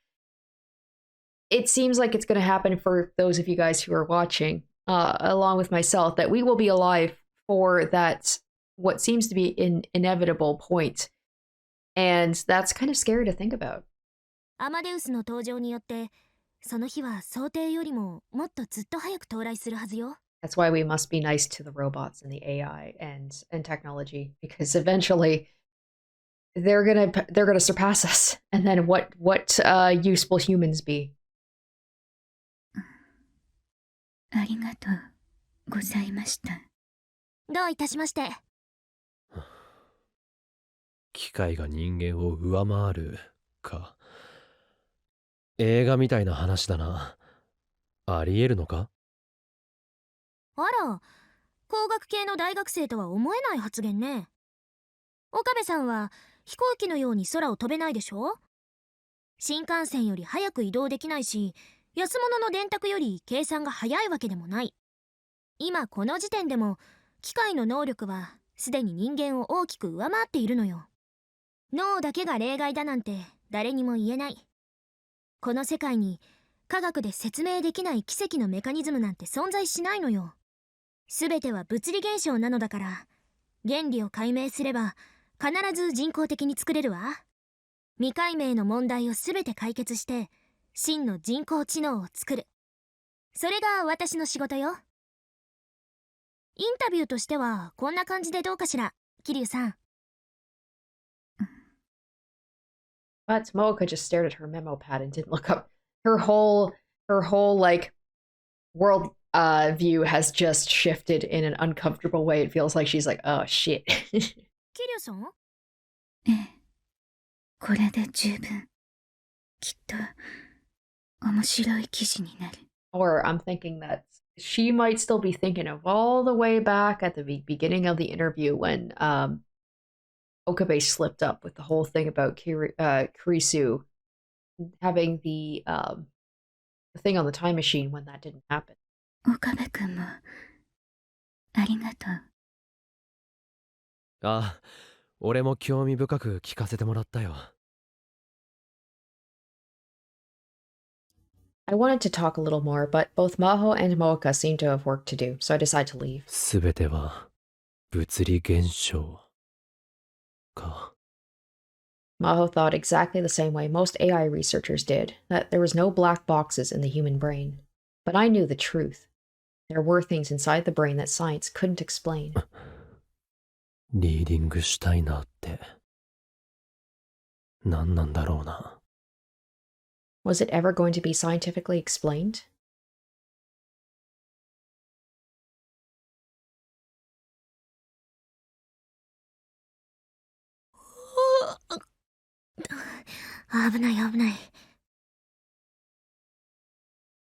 it seems like it's going to happen for those of you guys who are watching, along with myself, that we will be alive for that, what seems to be an inevitable point. And that's kind of scary to think about. アマデウスの登場によってその日は想定よりももっとずっと早く到来するはずよ。That's why we must be nice to the robots and the AI and technology, because eventually they're gonna surpass us. And then what use will humans be? ありがとうございました。どういたしまして。機械が人間を上回るか。映画みたいな話だな。ありえるのか？あら、工学系の大学生とは思えない発言ね。岡部さんは飛行機のように空を飛べないでしょ？新幹線より早く移動できないし、安物の電卓より計算が早いわけでもない。今この時点でも機械の能力はすでに人間を大きく上回っているのよ。脳だけが例外だなんて誰にも言えない。この世界に科学で説明できない奇跡のメカニズムなんて存在しないのよ。すべては物理現象なのだから、原理を解明すれば必ず人工的に作れるわ。未解明の問題をすべて解決して真の人工知能を作る。それが私の仕事よ。インタビューとしてはこんな感じでどうかしら、桐生さん。But Moeka just stared at her memo pad and didn't look up. Her whole Her whole, like, world view has just shifted in an uncomfortable way. It feels like she's like, oh, shit. キリュウさん？ええ。これで十分。きっと、面白い記事になる。 Or I'm thinking that she might still be thinking of all the way back at the beginning of the interview when Okabe slipped up with the whole thing about Kirisu having the thing on the time machine when that didn't happen. 岡部君も、ありがとう。ああ、俺も興味深く聞かせてもらったよ。I wanted to talk a little more, but both Maho and Moeka seemed to have work to do, so I decided to leave. すべては物理現象か。Maho thought exactly the same way most AI researchers did, that there was no black boxes in the human brain. But I knew the truth. There were things inside the brain that science couldn't explain. リーディングしたいなって何なんだろうな。Was it ever going to be scientifically explained?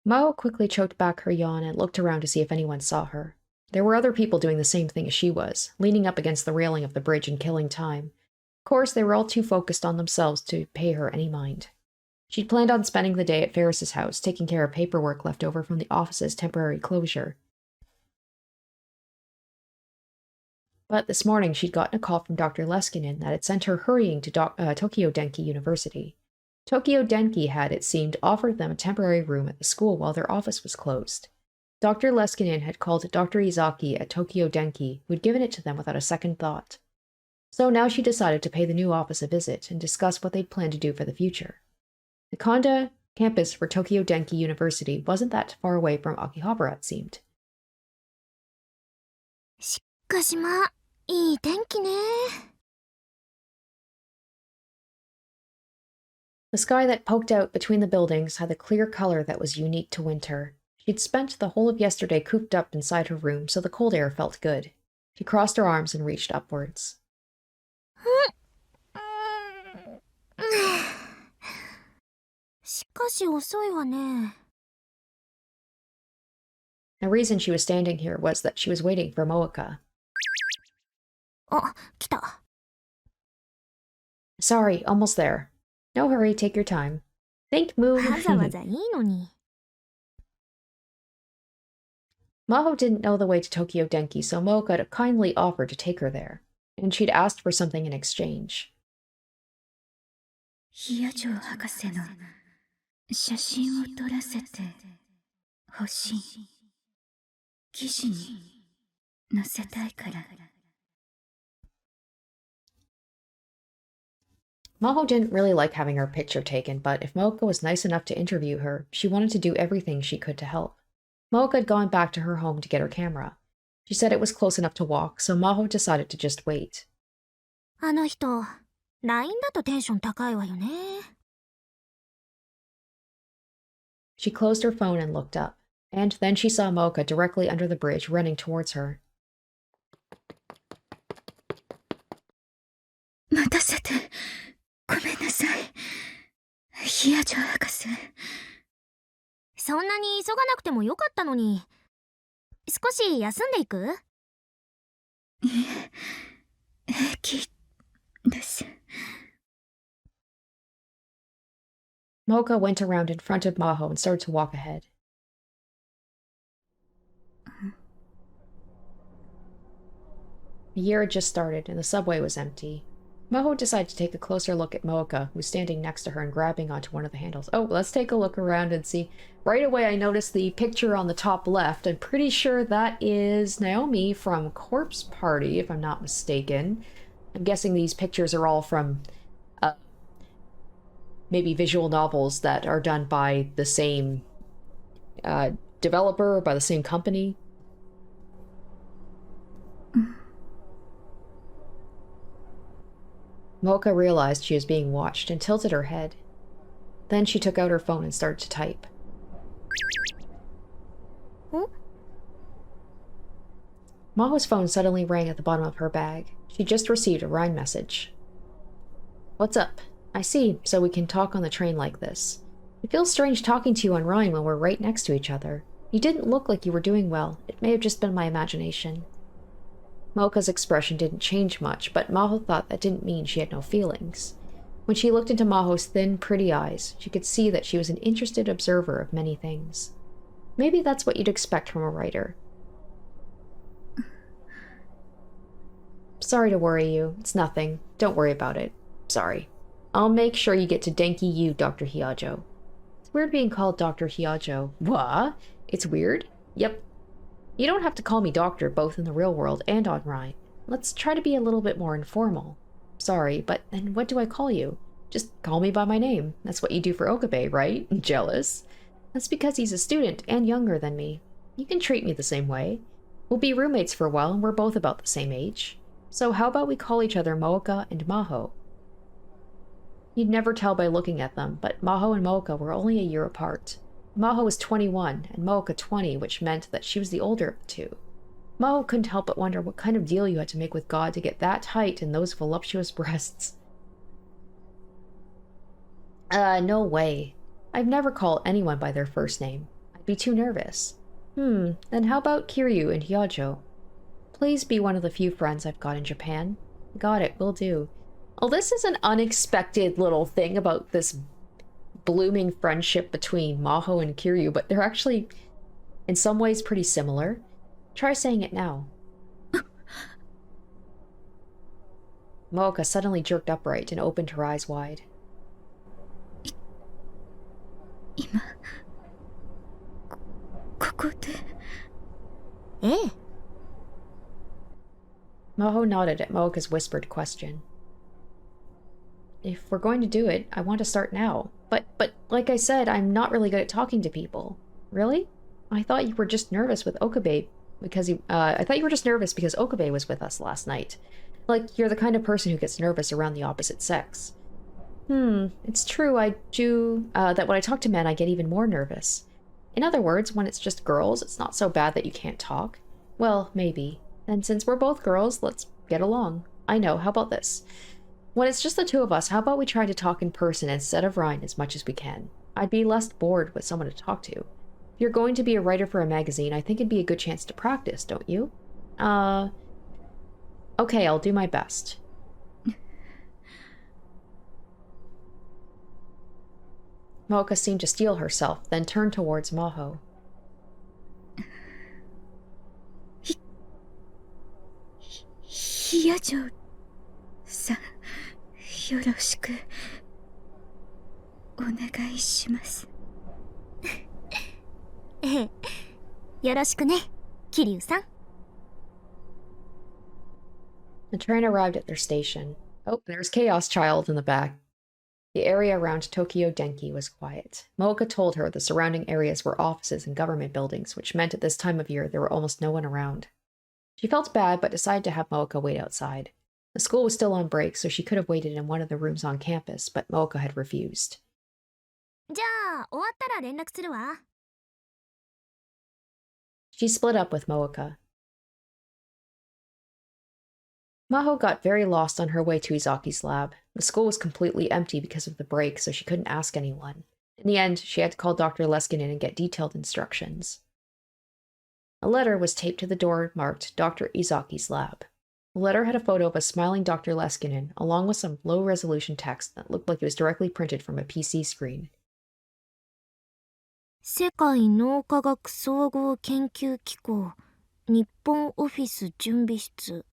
Mao quickly choked back her yawn and looked around to see if anyone saw her. There were other people doing the same thing as she was, leaning up against the railing of the bridge and killing time. Of course, they were all too focused on themselves to pay her any mind. She'd planned on spending the day at Ferris's house, taking care of paperwork left over from the office's temporary closure. But this morning, she'd gotten a call from Dr. Leskinen that had sent her hurrying to Tokyo Denki University. Tokyo Denki had, it seemed, offered them a temporary room at the school while their office was closed. Dr. Leskinen had called Dr. Izaki at Tokyo Denki, who had given it to them without a second thought. So now she decided to pay the new office a visit and discuss what they'd planned to do for the future. The Konda campus for Tokyo Denki University wasn't that far away from Akihabara, it seemed. しかしまあ、いい天気ね。The sky that poked out between the buildings had a clear color that was unique to winter. She'd spent the whole of yesterday cooped up inside her room, so the cold air felt good. She crossed her arms and reached upwards. しかし遅いわね。 The reason she was standing here was that she was waiting for Moeka. あ、来た。 Sorry, almost there. No hurry, take your time. Think, move. わざわざいいのに。 Maho didn't know the way to Tokyo Denki, so Moeka kindly offered to take her there. And she'd asked for something in exchange. ヒヤジョ博士の写真を撮らせて欲しい。記事に載せたいから。 Maho didn't really like having her picture taken, but if Moeka was nice enough to interview her, she wanted to do everything she could to help. Moeka had gone back to her home to get her camera. She said it was close enough to walk, so Maho decided to just wait. あの人、LINE だとテンション高いわよね。 She closed her phone and looked up, and then she saw Moeka directly under the bridge running towards her. 待たせてごめんなさい。ヒヤジョ博士。そんなに急がなくてもよかったのに。少し休んでいく？いえ、平気です。 Moeka went around in front of Maho and started to walk ahead. The year had just started, and the subway was empty. Maho decided to take a closer look at Moeka, who was standing next to her and grabbing onto one of the handles. Oh, let's take a look around and see. Right away, I noticed the picture on the top left. I'm pretty sure that is Naomi from Corpse Party, if I'm not mistaken. I'm guessing these pictures are all from maybe visual novels that are done by the same developer, by the same company. Moeka realized she was being watched and tilted her head. Then she took out her phone and started to type. ん？ Maho's phone suddenly rang at the bottom of her bag. She just received a Ryan message. What's up? I see, so we can talk on the train like this. It feels strange talking to you on Ryan when we're right next to each other. You didn't look like you were doing well. It may have just been my imagination. Moeka's expression didn't change much, but Maho thought that didn't mean she had no feelings. When she looked into Maho's thin, pretty eyes, she could see that she was an interested observer of many things. Maybe that's what you'd expect from a writer. Sorry to worry you. It's nothing. Don't worry about it. Sorry. I'll make sure you get to Denki U, Dr. Hyajo. It's weird being called Dr. Hyajo. What? It's weird? Yep. You don't have to call me doctor both in the real world and on Rhine. Let's try to be a little bit more informal. Sorry, but then what do I call you? Just call me by my name. That's what you do for Okabe, right? Jealous? That's because he's a student and younger than me. You can treat me the same way. We'll be roommates for a while and we're both about the same age. So how about we call each other Moeka and Maho? You'd never tell by looking at them, but Maho and Moeka were only a year apart. Maho was 21 and Moeka 20, which meant that she was the older of the two. Maho couldn't help but wonder what kind of deal you had to make with God to get that height and those voluptuous breasts. No way. I've never called anyone by their first name. I'd be too nervous. Then how about Kiryu and Hyajo? Please be one of the few friends I've got in Japan. Got it, will do. Oh, this is an unexpected little thing about this blooming friendship between Maho and Kiryu, but they're actually, in some ways, pretty similar. Try saying it now. Moeka suddenly jerked upright and opened her eyes wide. 今ここでええ。 Maho nodded at Moeka's whispered question. If we're going to do it, I want to start now. But like I said, I'm not really good at talking to people. Really? I thought you were just nervous with Okabe because I thought you were just nervous because Okabe was with us last night. Like you're the kind of person who gets nervous around the opposite sex. It's true. I do that when I talk to men, I get even more nervous. In other words, when it's just girls, it's not so bad that you can't talk. Well, maybe. And since we're both girls, let's get along. I know. How about this? When it's just the two of us, how about we try to talk in person instead of Rhine as much as we can? I'd be less bored with someone to talk to. If you're going to be a writer for a magazine, I think it'd be a good chance to practice, don't you? Okay, I'll do my best. Moeka seemed to steel herself, then turned towards Maho. ヒヤジョさん、よろしくお願いします。ええ。よろしくね、桐生さん。 The train arrived at their station. Oh, there's Chaos Child in the back. The area around Tokyo Denki was quiet. Moeka told her the surrounding areas were offices and government buildings, which meant at this time of year there were almost no one around. She felt bad, but decided to have Moeka wait outside. The school was still on break, so she could have waited in one of the rooms on campus, but Moeka had refused. じゃあ、終わったら連絡するわ。 She split up with Moeka. Maho got very lost on her way to Izaki's lab. The school was completely empty because of the break, so she couldn't ask anyone. In the end, she had to call Dr. Leskinen and get detailed instructions. A letter was taped to the door marked Dr. Izaki's lab. The letter had a photo of a smiling Dr. Leskinen, along with some low-resolution text that looked like it was directly printed from a PC screen. 世界脳科学総合研究機構日本オフィス準備室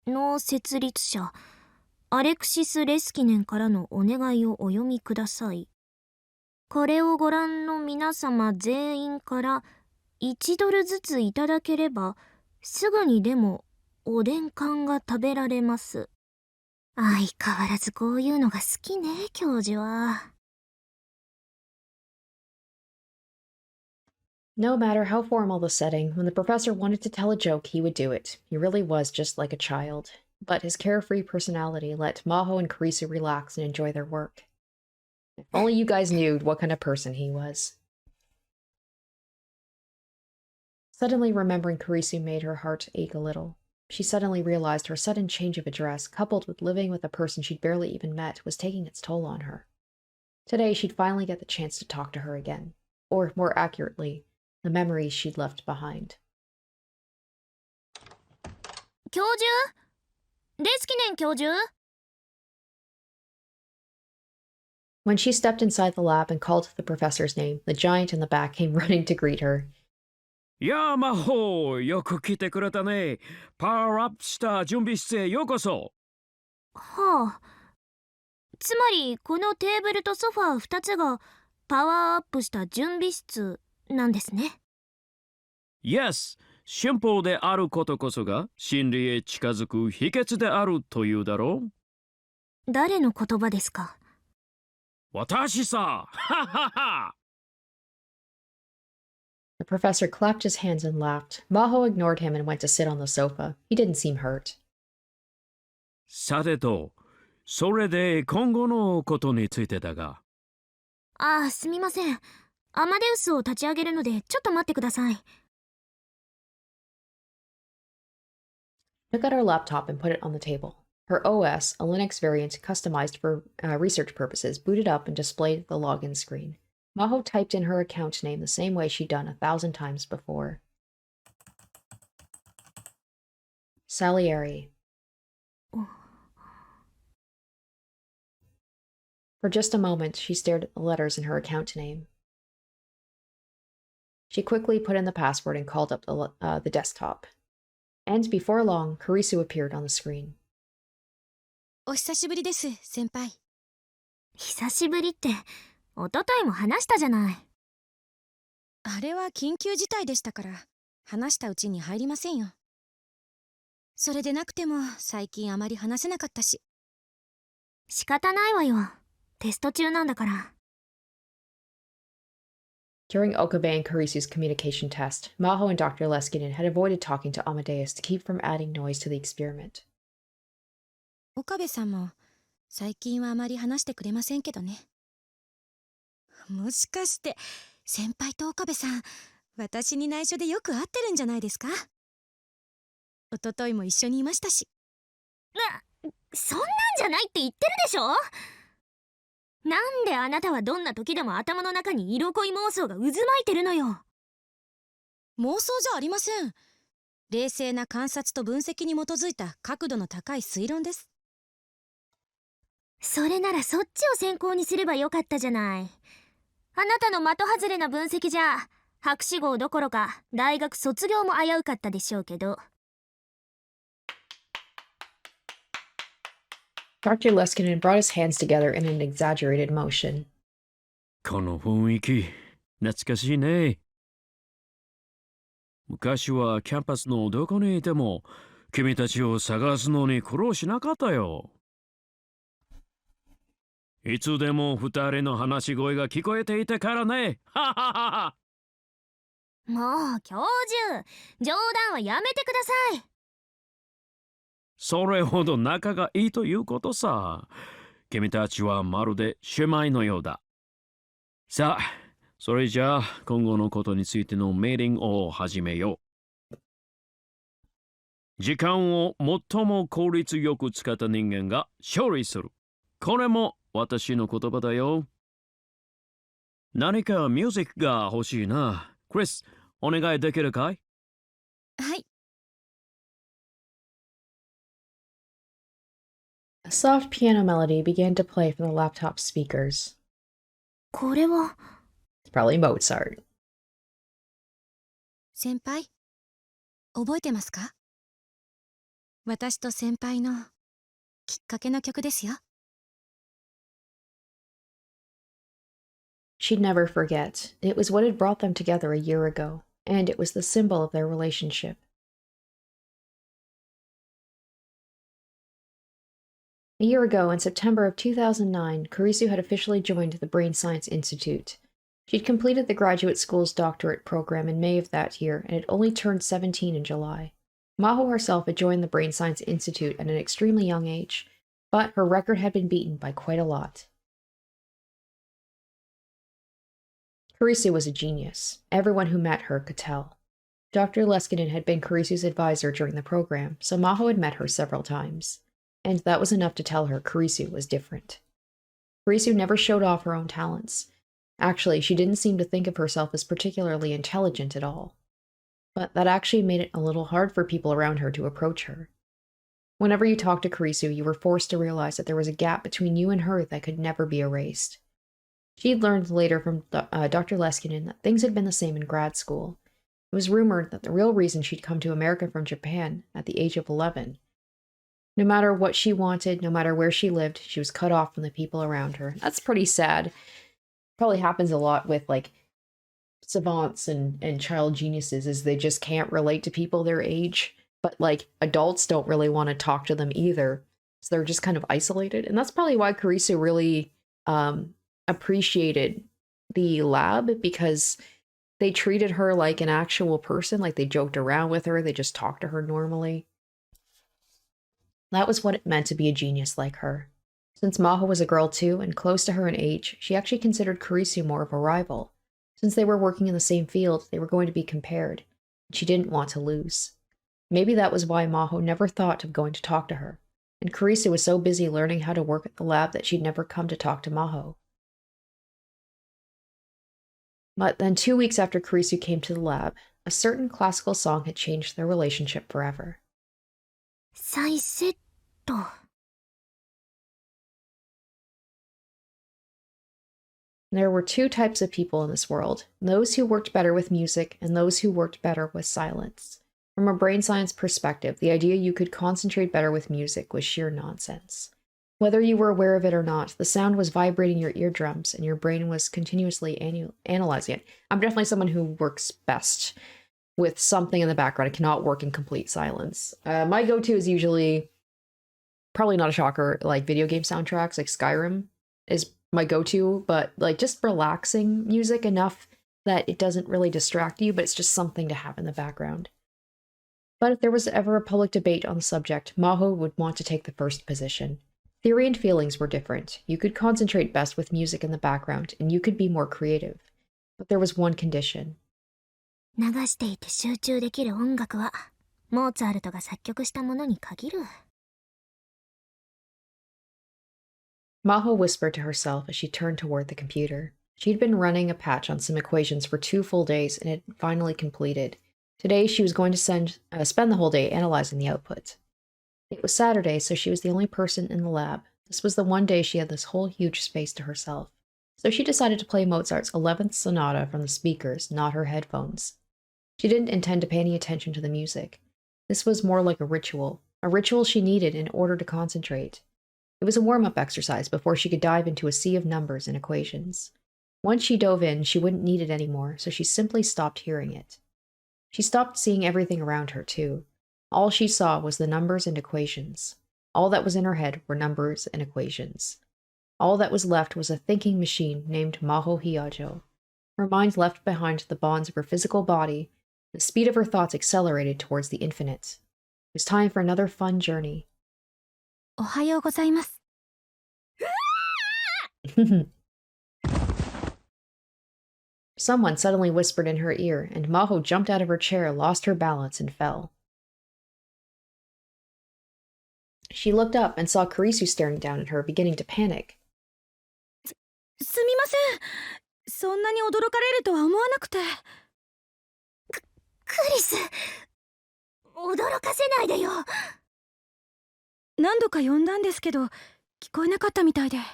の設立者アレクシス・レスキネンからのお願いをお読みください。これをご覧の皆様全員から1ドルずついただければすぐにでもおでん缶が食べられます。相変わらずこういうのが好きね、教授は。 No matter how formal the setting, when the professor wanted to tell a joke, he would do it. He really was just like a child. But his carefree personality let Maho and Kirisu relax and enjoy their work. If only you guys knew what kind of person he was. Suddenly remembering Kirisu made her heart ache a little. She suddenly realized her sudden change of address, coupled with living with a person she'd barely even met, was taking its toll on her. Today, she'd finally get the chance to talk to her again. Or, more accurately, the memories she'd left behind. 教授デスキネン教授 When she stepped inside the lab and called the professor's name, the giant in the back came running to greet her. やあマホー、よく来てくれたね。パワーアップした準備室へようこそ。はあ。つまりこのテーブルとソファー2つがパワーアップした準備室なんですね。Yes、シンプルであることこそが真理へ近づく秘訣であるというだろう。誰の言葉ですか？私さ。ははは。The professor clapped his hands and laughed. Maho ignored him and went to sit on the sofa. He didn't seem hurt. さてと、それで今後のことについてだが。ああ、すみません。アマデウスを立ち上げるのでちょっと待ってください。Took out her laptop and put it on the table. Her OS, a Linux variant customized for research purposes, booted up and displayed the login screen. Maho typed in her account name the same way she'd done 1,000 times before. Salieri. For just a moment, she stared at the letters in her account name. She quickly put in the password and called up the desktop. And before long, Kirisu appeared on the screen. お久しぶりです、先輩。久しぶりって、おとといも話したじゃない。あれは緊急事態でしたから、話したうちに入りませんよ。それでなくても最近あまり話せなかったし。仕方ないわよ。テスト中なんだから。During Okabe and Kirisu's communication test, Maho and Dr. Leskinen had avoided talking to Amadeus to keep from adding noise to the experiment. 岡部さんも最近はあまり話してくれませんけどね。もしかして先輩と岡部さん、私に内緒でよく会ってるんじゃないですか？おとといも一緒にいましたし。そんなんじゃないって言ってるでしょ？なんであなたはどんな時でも頭の中に色恋妄想が渦巻いてるのよ。妄想じゃありません。冷静な観察と分析に基づいた角度の高い推論です。それならそっちを先行にすればよかったじゃない。あなたの的外れな分析じゃ博士号どころか大学卒業も危うかったでしょうけど。Dr. Leskinen brought his hands together in an exaggerated motion. この雰囲気、懐かしいね。昔はキャンパスのどこにいても、君たちを探すのに苦労しなかったよ。いつでも二人の話し声が聞こえていたからね。はははは。もう教授、冗談はやめてください。それほど仲がいいということさ。君たちはまるで姉妹のようだ。さあ、それじゃあ今後のことについてのメーリングを始めよう。時間を最も効率よく使った人間が勝利する。これも私の言葉だよ。何かミュージックが欲しいな。クリス、お願いできるかい？はい。A soft piano melody began to play from the laptop speakers. これは It's probably Mozart. 先輩、覚えてますか？私と先輩のきっかけの曲ですよ。She'd never forget. It was what had brought them together a year ago, and it was the symbol of their relationship. A year ago, in September of 2009, Kirisu had officially joined the Brain Science Institute. She'd completed the graduate school's doctorate program in May of that year and had only turned 17 in July. Maho herself had joined the Brain Science Institute at an extremely young age, but her record had been beaten by quite a lot. Kirisu was a genius. Everyone who met her could tell. Dr. Leskinen had been Kirisu's advisor during the program, so Maho had met her several times. And that was enough to tell her Kirisu was different. Kirisu never showed off her own talents. Actually, she didn't seem to think of herself as particularly intelligent at all. But that actually made it a little hard for people around her to approach her. Whenever you talked to Kirisu, you were forced to realize that there was a gap between you and her that could never be erased. She'd learned later from Dr. Leskinen that things had been the same in grad school. It was rumored that the real reason she'd come to America from Japan at the age of 11. No matter what she wanted, no matter where she lived, she was cut off from the people around her. That's pretty sad. Probably happens a lot with like savants and child geniuses, is they just can't relate to people their age. But like adults don't really want to talk to them either. So they're just kind of isolated. And that's probably why Kirisu really appreciated the lab, because they treated her like an actual person, like they joked around with her, they just talked to her normally. That was what it meant to be a genius like her. Since Maho was a girl too, and close to her in age, she actually considered Kirisu more of a rival. Since they were working in the same field, they were going to be compared, and she didn't want to lose. Maybe that was why Maho never thought of going to talk to her, and Kirisu was so busy learning how to work at the lab that she'd never come to talk to Maho. But then 2 weeks after Kirisu came to the lab, a certain classical song had changed their relationship forever. 再セット。There were two types of people in this world, those who worked better with music and those who worked better with silence. From a brain science perspective, the idea you could concentrate better with music was sheer nonsense. Whether you were aware of it or not, the sound was vibrating your eardrums and your brain was continuously analyzing it. I'm definitely someone who works best with something in the background. I cannot work in complete silence. My go-to is usually, probably not a shocker, like video game soundtracks, like Skyrim is my go-to, but like just relaxing music enough that it doesn't really distract you, but it's just something to have in the background. But if there was ever a public debate on the subject, Maho would want to take the first position. Theory and feelings were different. You could concentrate best with music in the background, and you could be more creative. But there was one condition. 流していて集中できる音楽はモーツァルトが作曲したものに限る。 Maho whispered to herself as she turned toward the computer. She'd been running a patch on some equations for 2 full days and had finally completed. Today she was going to spend the whole day analyzing the output. It was Saturday, so she was the only person in the lab. This was the one day she had this whole huge space to herself. So she decided to play Mozart's 11th sonata from the speakers, not her headphones. She didn't intend to pay any attention to the music. This was more like a ritual she needed in order to concentrate. It was a warm-up exercise before she could dive into a sea of numbers and equations. Once she dove in, she wouldn't need it anymore, so she simply stopped hearing it. She stopped seeing everything around her, too. All she saw was the numbers and equations. All that was in her head were numbers and equations. All that was left was a thinking machine named Maho Hiajo. Her mind left behind the bonds of her physical body. The speed of her thoughts accelerated towards the infinite. It was time for another fun journey. おはようございます。 Someone suddenly whispered in her ear, and Maho jumped out of her chair, lost her balance, and fell. She looked up and saw Kirisu staring down at her, beginning to panic. すみません。そんなに驚かれるとは思わなくて。クリス、驚かせないでよ。何度か呼んだんですけど、聞こえなかったみたいで。あ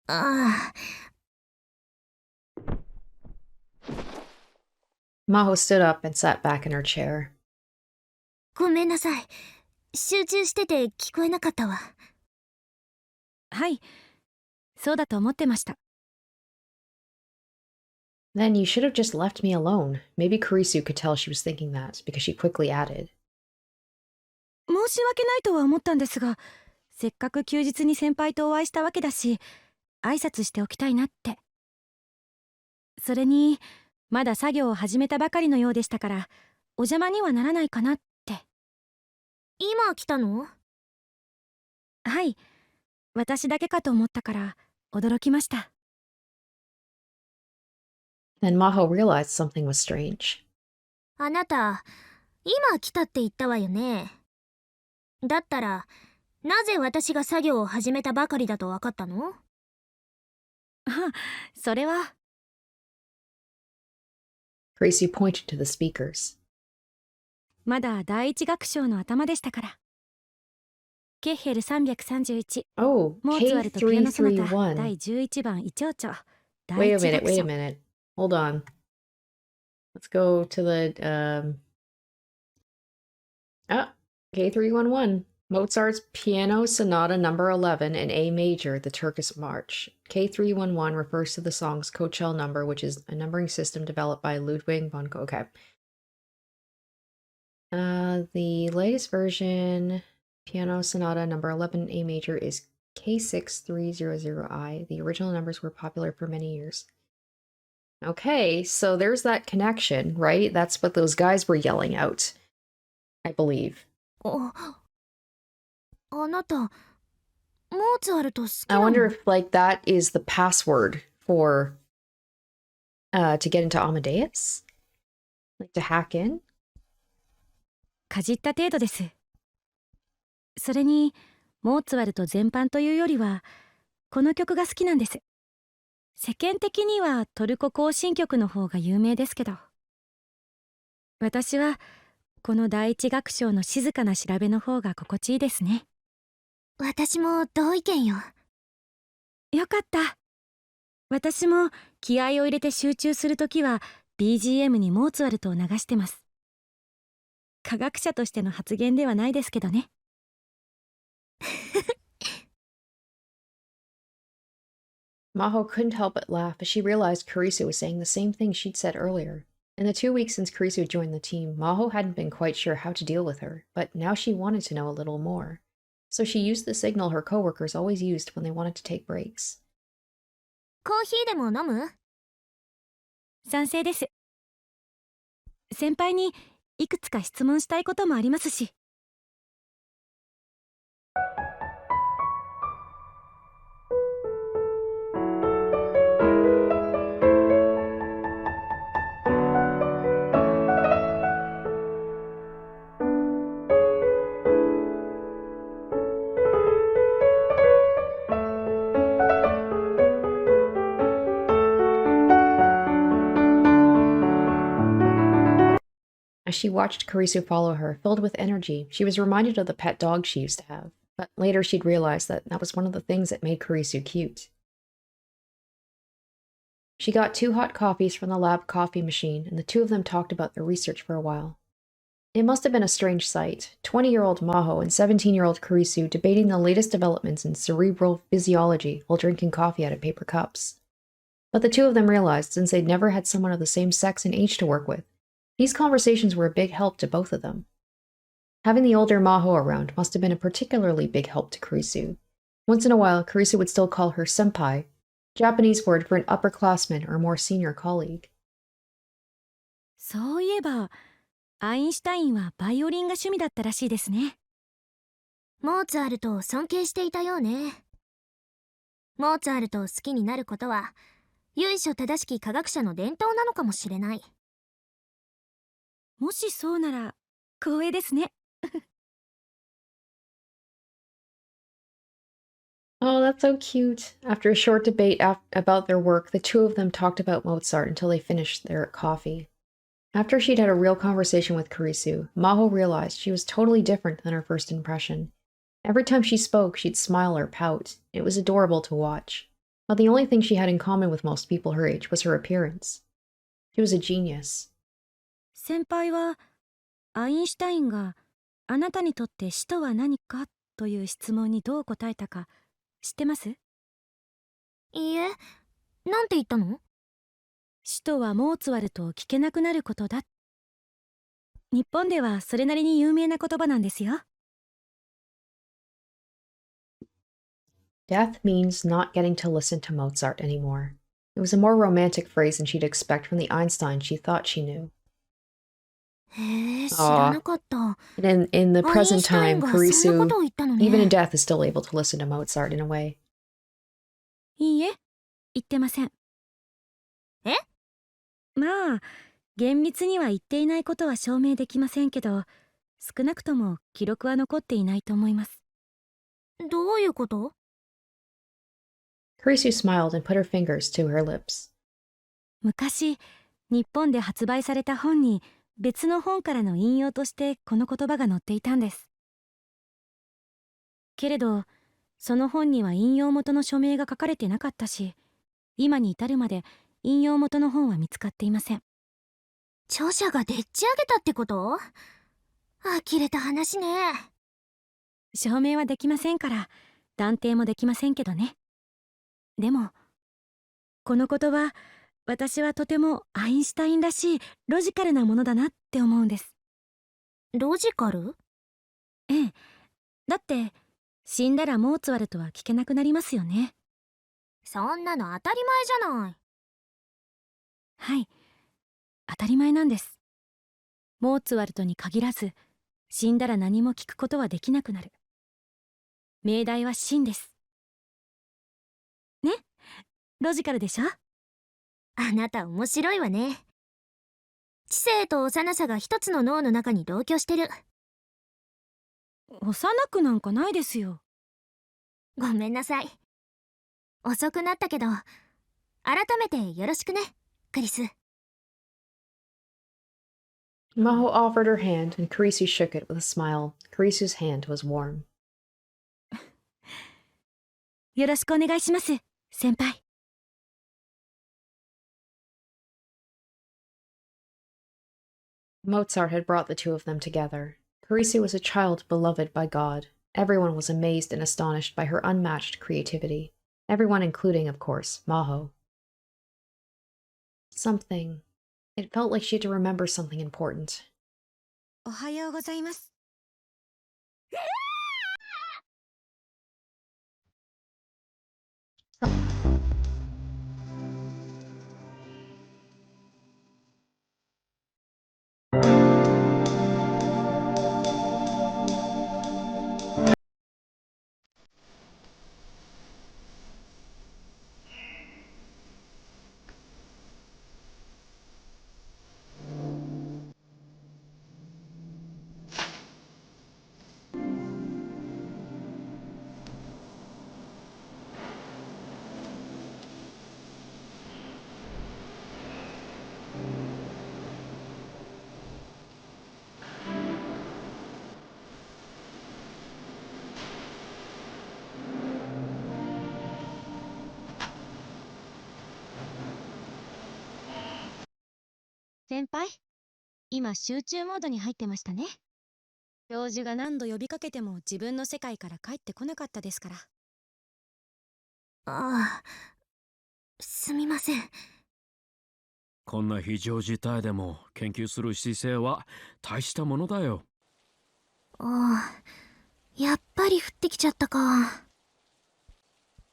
あ。 Maho stood up and sat back in her chair. ごめんなさい。集中してて聞こえなかったわ。はい、そうだと思ってました。 Then you should have just left me alone. Maybe Kirisu could tell she was thinking that, because she quickly added. 申し訳ないとは思ったんですが、せっかく休日に先輩とお会いしたわけだし、挨拶しておきたいなって。それに、まだ作業を始めたばかりのようでしたから、お邪魔にはならないかなって。今来たの？はい、私だけかと思ったから驚きました。 Then Maho realized something was strange. あなた、今来たって言ったわよね。だったら、なぜ私が作業を始めたばかりだと分かったの？あ、それは。Kirisu pointed to the speakers. まだ第一楽章の頭でしたから。ケッヘル331、 Oh, モーツァルトピアノソナタ第K331. 11番イチョウチョ、 第 Wait a 一 minute, 楽 wait a 章。 minute. Hold on. Let's go to the K311. Mozart's Piano Sonata Number 11 in A major, the Turkish March. K311 refers to the song's Kochel number, which is a numbering system developed by Ludwig von Okay. The latest version, Piano Sonata Number 11 A major, is K6300I. The original numbers were popular for many years. Okay, so there's that connection, right? That's what those guys were yelling out, I believe. あなた、モーツァルト好き I な wonder の？ if like that is the password for to get into Amadeus? Like to hack in? かじった程度です。それにモーツァルト全般というよりはこの曲が好きなんです。世間的にはトルコ行進曲の方が有名ですけど、私はこの第一楽章の静かな調べの方が心地いいですね。私も同意見よ。よかった。私も気合を入れて集中するときは BGM にモーツァルトを流してます。科学者としての発言ではないですけどね。Maho couldn't help but laugh as she realized Kirisu was saying the same thing she'd said earlier. In the 2 weeks since Kirisu joined the team, Maho hadn't been quite sure how to deal with her, but now she wanted to know a little more. So she used the signal her coworkers always used when they wanted to take breaks. コーヒーでも飲む？賛成です。先輩にいくつか質問したいこともありますし。As she watched Kirisu follow her, filled with energy, she was reminded of the pet dog she used to have. But later she'd realized that that was one of the things that made Kirisu cute. She got 2 hot coffees from the lab coffee machine, and the two of them talked about their research for a while. It must have been a strange sight, 20-year-old Maho and 17-year-old Kirisu debating the latest developments in cerebral physiology while drinking coffee out of paper cups. But the two of them realized, since they'd never had someone of the same sex and age to work with, these conversations were a big help to both of them. Having the older Maho around must have been a particularly big help to Kirisu. Once in a while, Kirisu would still call her senpai, Japanese word for an upperclassman or more senior colleague. そういえば、アインシュタインはバイオリンが趣味だったらしいですね。モーツァルトを尊敬していたようね。モーツァルトを好きになることは、由緒正しき科学者の伝統なのかもしれない。もしそうなら光栄ですね。Oh, that's so cute. After a short debate about their work, the two of them talked about Mozart until they finished their coffee. After she'd had a real conversation with Kirisu, Maho realized she was totally different than her first impression. Every time she spoke, she'd smile or pout. It was adorable to watch. But the only thing she had in common with most people her age was her appearance. She was a genius. 先輩はアインシュタインがあなたにとって死とは何かという質問にどう答えたか知ってます？いいえ、なんて言ったの？死とはモーツァルトを聞けなくなることだ。日本ではそれなりに有名な言葉なんですよ。Death means not getting to listen to Mozart anymore. It was a more romantic phrase than she'd expect from the Einstein she thought she knew. へえ、知らなかった。 And in the アイン present シュタイン time, がそんなこ Kirisu, とを言ったのね。 even in death, is still able to listen to Mozart in a way. いいえ、言ってません。え？まあ、厳密には言っていないことは証明できませんけど、少なくとも記録は残っていないと思います。どういうこと？ Kirisu smiled and put her fingers to her lips. 昔、日本で発売された本に別の本からの引用としてこの言葉が載っていたんです。けれど、その本には引用元の署名が書かれてなかったし、今に至るまで引用元の本は見つかっていません。著者がでっち上げたってこと？呆れた話ね。証明はできませんから、断定もできませんけどね。でも、この言葉、私はとてもアインシュタインらしいロジカルなものだなって思うんです。ロジカル？ええ。だって、死んだらモーツァルトは聞けなくなりますよね。そんなの当たり前じゃない。はい。当たり前なんです。モーツァルトに限らず、死んだら何も聞くことはできなくなる。命題は死んです。ね？ロジカルでしょ？あなた面白いわね。知性と幼さが一つの脳の中に同居してる。幼くなんかないですよ。ごめんなさい。遅くなったけど、改めてよろしくね、クリス。Maho offered her hand, and Kirisu shook it with a smile. Kirisu's hand was warm. よろしくお願いします、先輩。Mozart had brought the two of them together. Kirisu was a child beloved by God. Everyone was amazed and astonished by her unmatched creativity. Everyone including, of course, Maho. Something. It felt like she had to remember something important. おはようございます。先輩、今集中モードに入ってましたね。教授が何度呼びかけても自分の世界から帰ってこなかったですから。ああ、すみません。こんな非常事態でも研究する姿勢は大したものだよ。ああ、やっぱり降ってきちゃったか。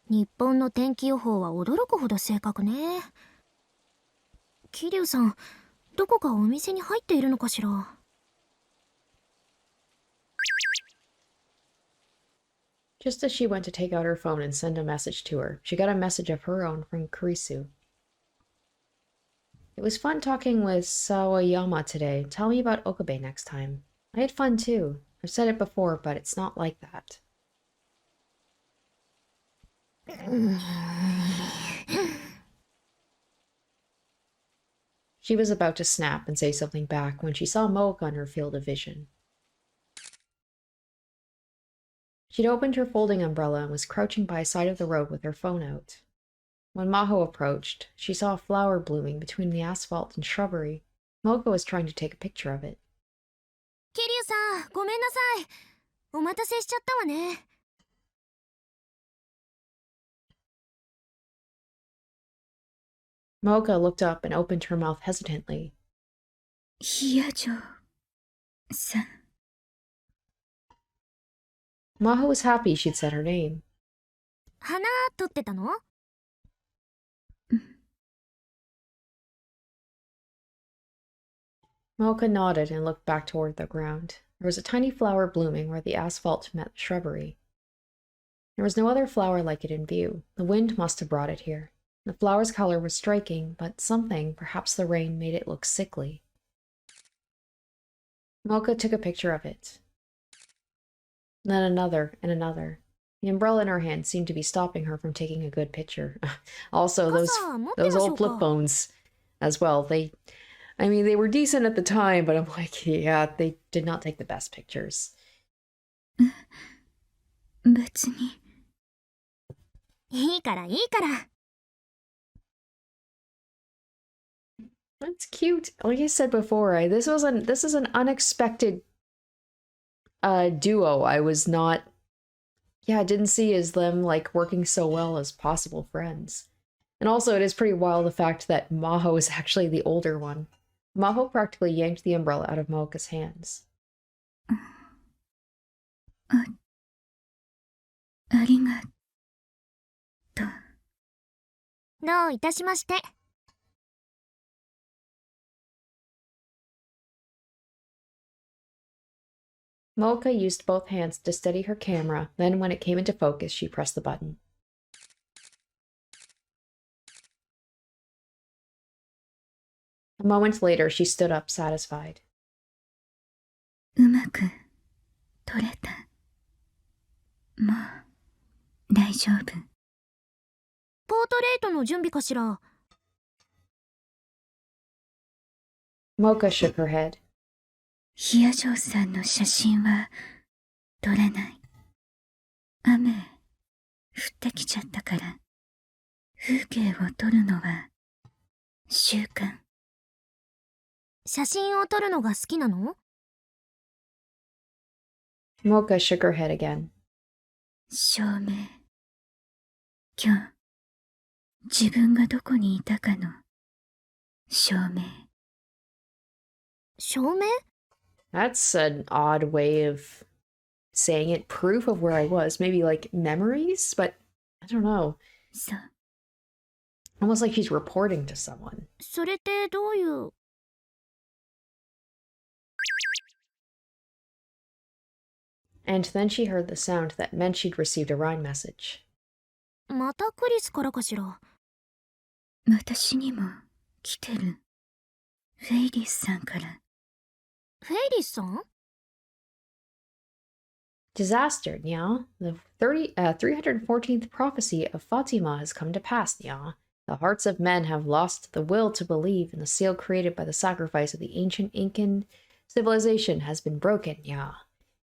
日本の天気予報は驚くほど正確ね。桐生さん、どこかお店に入っているのかしら。Just as she went to take out her phone and send a message to her, she got a message of her own from Kirisu. It was fun talking with Sawayama today. Tell me about Okabe next time. I had fun too. I've said it before, but it's not like that. She was about to snap and say something back when she saw Moeka in her field of vision. She'd opened her folding umbrella and was crouching by the side of the road with her phone out. When Maho approached, she saw a flower blooming between the asphalt and shrubbery. Moeka was trying to take a picture of it. 桐生さん、ごめんなさい。お待たせしちゃったわね。Moeka looked up and opened her mouth hesitantly. ヒヤジョさん。Maho was happy she'd said her name. 花撮ってたの？ Moeka nodded and looked back toward the ground. There was a tiny flower blooming where the asphalt met the shrubbery. There was no other flower like it in view. The wind must have brought it here. The flower's color was striking, but something, perhaps the rain, made it look sickly. Moeka took a picture of it. Then another and another. The umbrella in her hand seemed to be stopping her from taking a good picture. Also, those old flip phones as well. They were decent at the time, but I'm like, yeah, they did not take the best pictures. 別に。いいからいいから。 That's cute. Like I said before, this is an unexpected duo. I didn't see as them like working so well as possible friends. And also, it is pretty wild the fact that Maho is actually the older one. Maho practically yanked the umbrella out of Moeka's hands. ありがとう。どういたしまして。 Moeka used both hands to steady her camera, then when it came into focus, she pressed the button. A moment later, she stood up, satisfied. うまく撮れた。もう大丈夫。ポートレートの準備かしら。 Moeka shook her head. ヒアジョーさんの写真は撮らない。雨降ってきちゃったから、風景を撮るのは習慣。写真を撮るのが好きなの？ Moeka shook her head again. 証明。今日、自分がどこにいたかの証明。証明？ That's an odd way of saying it. Proof of where I was. Maybe like memories? But I don't know. そう。 Almost like she's reporting to someone. それってどういう？ And then she heard the sound that meant she'd received a Rhine message. またクリスからかしら。私にも来てる。フェイリスさんから。フェイリスさん？ Disaster, Nya. The 314th prophecy of Fatima has come to pass, Nya. The hearts of men have lost the will to believe, and the seal created by the sacrifice of the ancient Incan civilization has been broken, Nya.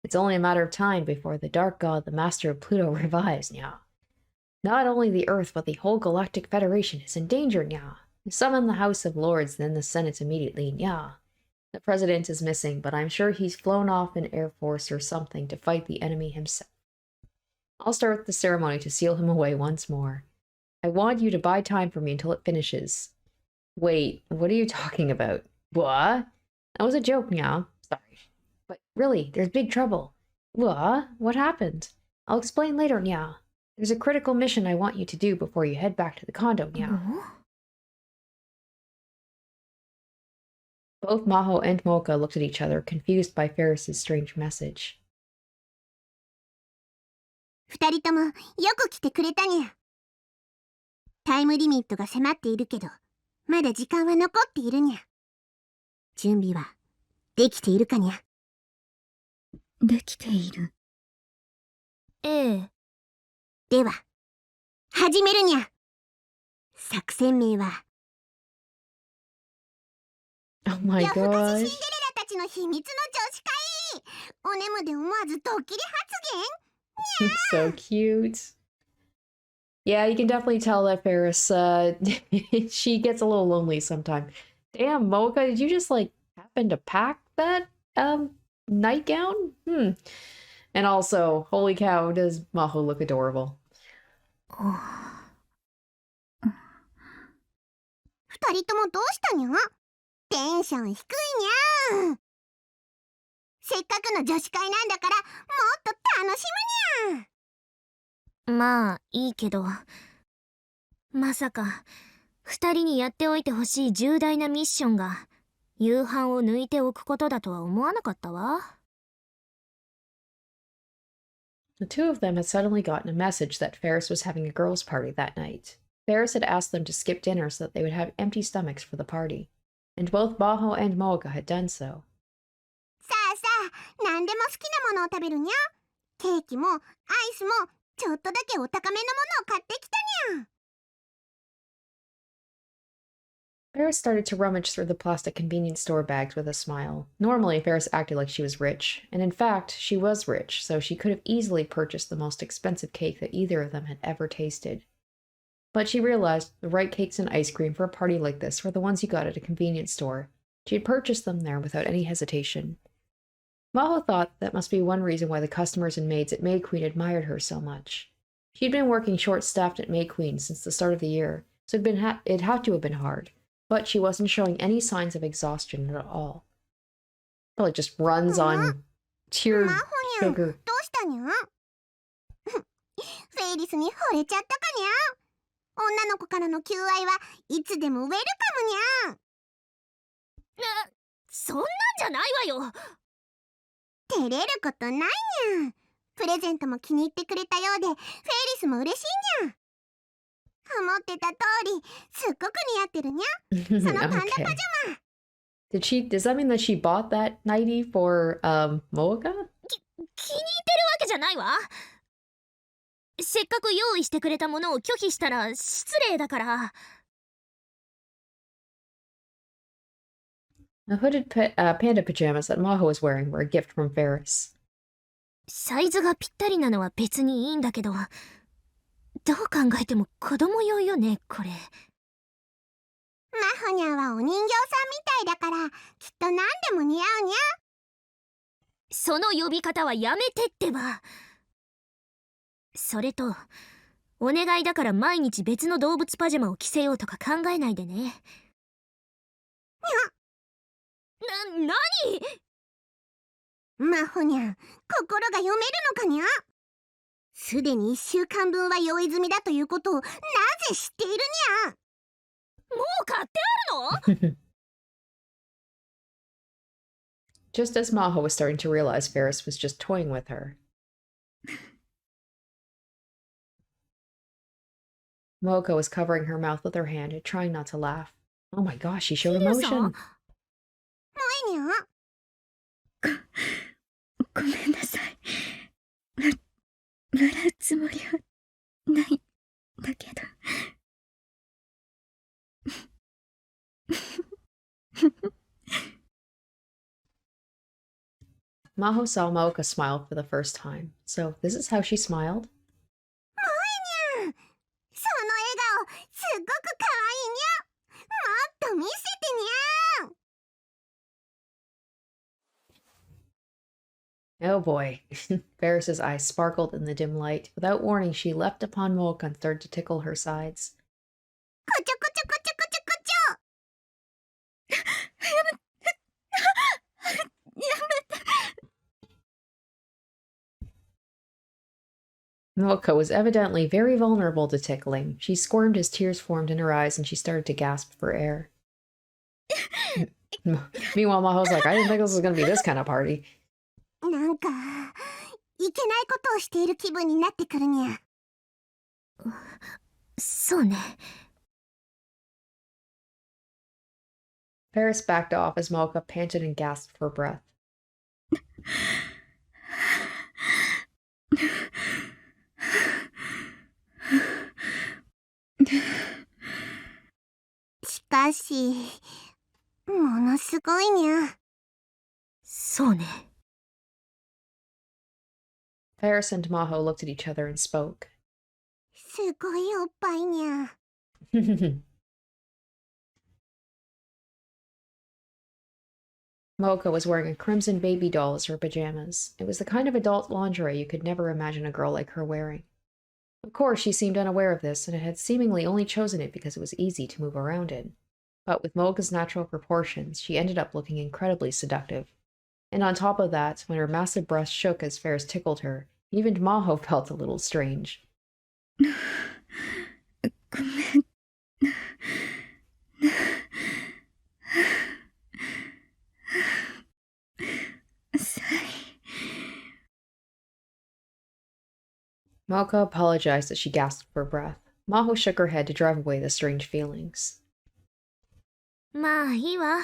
It's only a matter of time before the dark god, the master of Pluto, revives, Nya. Not only the Earth, but the whole galactic federation is in danger, Nya. Summon the House of Lords, then the Senate immediately, Nya. The president is missing, but I'm sure he's flown off in Air Force or something to fight the enemy himself. I'll start the ceremony to seal him away once more. I want you to buy time for me until it finishes. Wait, what are you talking about? What? That was a joke, Nya. Sorry. But really, there's big trouble. What? What happened? I'll explain later, Nya. There's a critical mission I want you to do before you head back to the condo, Nya. Both Maho and Moeka looked at each other, confused by Ferris's strange message. 二人ともよく来てくれたにゃ。タイムリミットが迫っているけど、まだ時間は残っているにゃ。準備はできているかにゃ。できている。ええ。では、始めるにゃ。作戦名は、 Oh my 夜更か gosh. しシンデレラたちの秘密の女子会。お眠で思わずドッキリ発言。 It's so cute. Yeah, you can definitely tell that Ferris, she gets a little lonely sometimes. Damn, Moeka, did you just, like, happen to pack that, nightgown? And also, holy cow, does Maho look adorable. 二人ともどうしたにゃ。テンション低いにゃ。せっかくの女子会なんだから、もっと楽しむにゃ。 まあいいけど、まさか二人にやっておいてほしい重大なミッションが夕飯を抜いておくことだとは思わなかったわ。 The two of them had suddenly gotten a message that Ferris was having a girls' party that night. Ferris had asked them to skip dinner so that they would have empty stomachs for the party, and both Maho and Moeka had done so. さあさあ、何でも好きなものを食べるにゃ。ケーキもアイスもちょっとだけお高めのものを買ってきたにゃ。Ferris started to rummage through the plastic convenience store bags with a smile. Normally, Ferris acted like she was rich, and in fact, she was rich, so she could have easily purchased the most expensive cake that either of them had ever tasted. But she realized the right cakes and ice cream for a party like this were the ones you got at a convenience store. She had purchased them there without any hesitation. Maho thought that must be one reason why the customers and maids at Maid Queen admired her so much. She'd been working short-staffed at Maid Queen since the start of the year, so it had to have been hard. But she wasn't showing any signs of exhaustion at all. Probably just runs on tear sugar. どうしたにゃ。フェイリスに惚れちゃったかにゃ。女の子からの求愛はいつでもウェルカムにゃ。そんなんじゃないわよ。照れることないにゃ。プレゼントも気に入ってくれたようでフェイリスも嬉しいにゃ。思ってた通りすっごく似合ってるにゃ。そのパンダパジャマ。Does that mean that she bought that nightie for Moeka? 気に入ってるわけじゃないわ。せっかく用意してくれたものを拒否したら失礼だから。The hooded panda pajamas that Maho was wearing were a gift from Ferris. サイズがぴったりなのは別にいいんだけど、どう考えても子供用よね、これ。マホニャはお人形さんみたいだからきっと何でも似合うにゃ。その呼び方はやめてってば。それと、お願いだから毎日別の動物パジャマを着せようとか考えないでね。なに？マホニャ、心が読めるのかにゃ。すでに1週間分は用意済みだということをなぜ知っているにゃ。もう買ってあるの？ Just as Maho was starting to realize Ferris was just toying with her. Moeka was covering her mouth with her hand and trying not to laugh. Oh my gosh, she showed emotion. もえにゃ。ごめんなさい。笑うつもりはないんだけど。Maho saw Moeka smile for the first time. So this is how she smiled? もえにゃ。その笑顔すっごくかわいいにゃ。もっと見せてにゃ。Oh boy. Ferris's eyes sparkled in the dim light. Without warning, she leapt upon Moeka and started to tickle her sides. こちょこちょこちょこちょこちょ。Moeka was evidently very vulnerable to tickling. She squirmed as tears formed in her eyes and she started to gasp for air. Meanwhile, Maho's like, I didn't think this was going to be this kind of party. なんかいけないことをしている気分になってくるにゃ。そうね。Ferris backed off as Moeka panted and gasped for breath. しかしものすごいにゃ。そうね。Ferris and Maho looked at each other and spoke. すごいおっぱいにゃ。Moeka was wearing a crimson baby doll as her pajamas. It was the kind of adult lingerie you could never imagine a girl like her wearing. Of course, she seemed unaware of this, and had seemingly only chosen it because it was easy to move around in. But with Moeka's natural proportions, she ended up looking incredibly seductive. And on top of that, when her massive breast shook as Ferris tickled her, even Maho felt a little strange. ごめん。Moeka apologized as she gasped for breath. Maho shook her head to drive away the strange feelings. まあいいわ。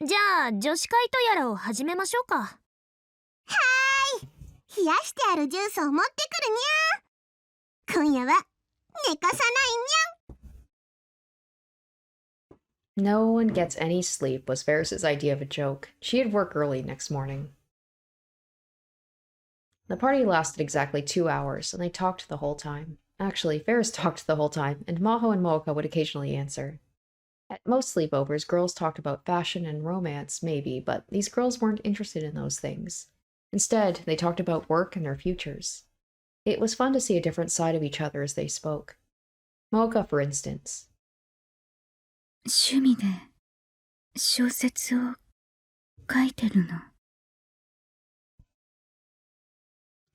じゃあ女子会とやらを始めましょうか。冷やしてあるジュースを持ってくるにゃ。今夜は寝かさないにゃ。 No one gets any sleep was Varys's idea of a joke. She had work early next morning. The party lasted exactly 2 hours, and they talked the whole time. Actually, Varys talked the whole time, and Maho and Moeka would occasionally answer. At most sleepovers, girls talked about fashion and romance, maybe, but these girls weren't interested in those things. Instead, they talked about work and their futures. It was fun to see a different side of each other as they spoke. Moeka, for instance. 趣味で小説を書いてるの。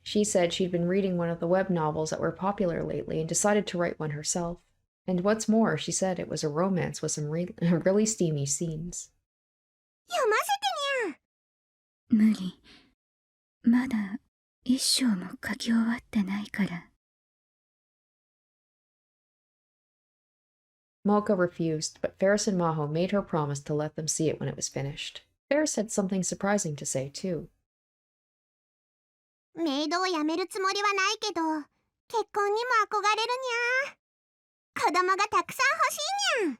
She said she'd been reading one of the web novels that were popular lately and decided to write one herself. And what's more, she said it was a romance with some really steamy scenes. 読ませてにゃ。無理。まだ一章も書き終わってないから。Moeka refused, but Varys and Maho made her promise to let them see it when it was finished. Varys had something surprising to say, too. メイドを辞めるつもりはないけど、結婚にも憧れるにゃ。子供がたくさん欲しいにゃ。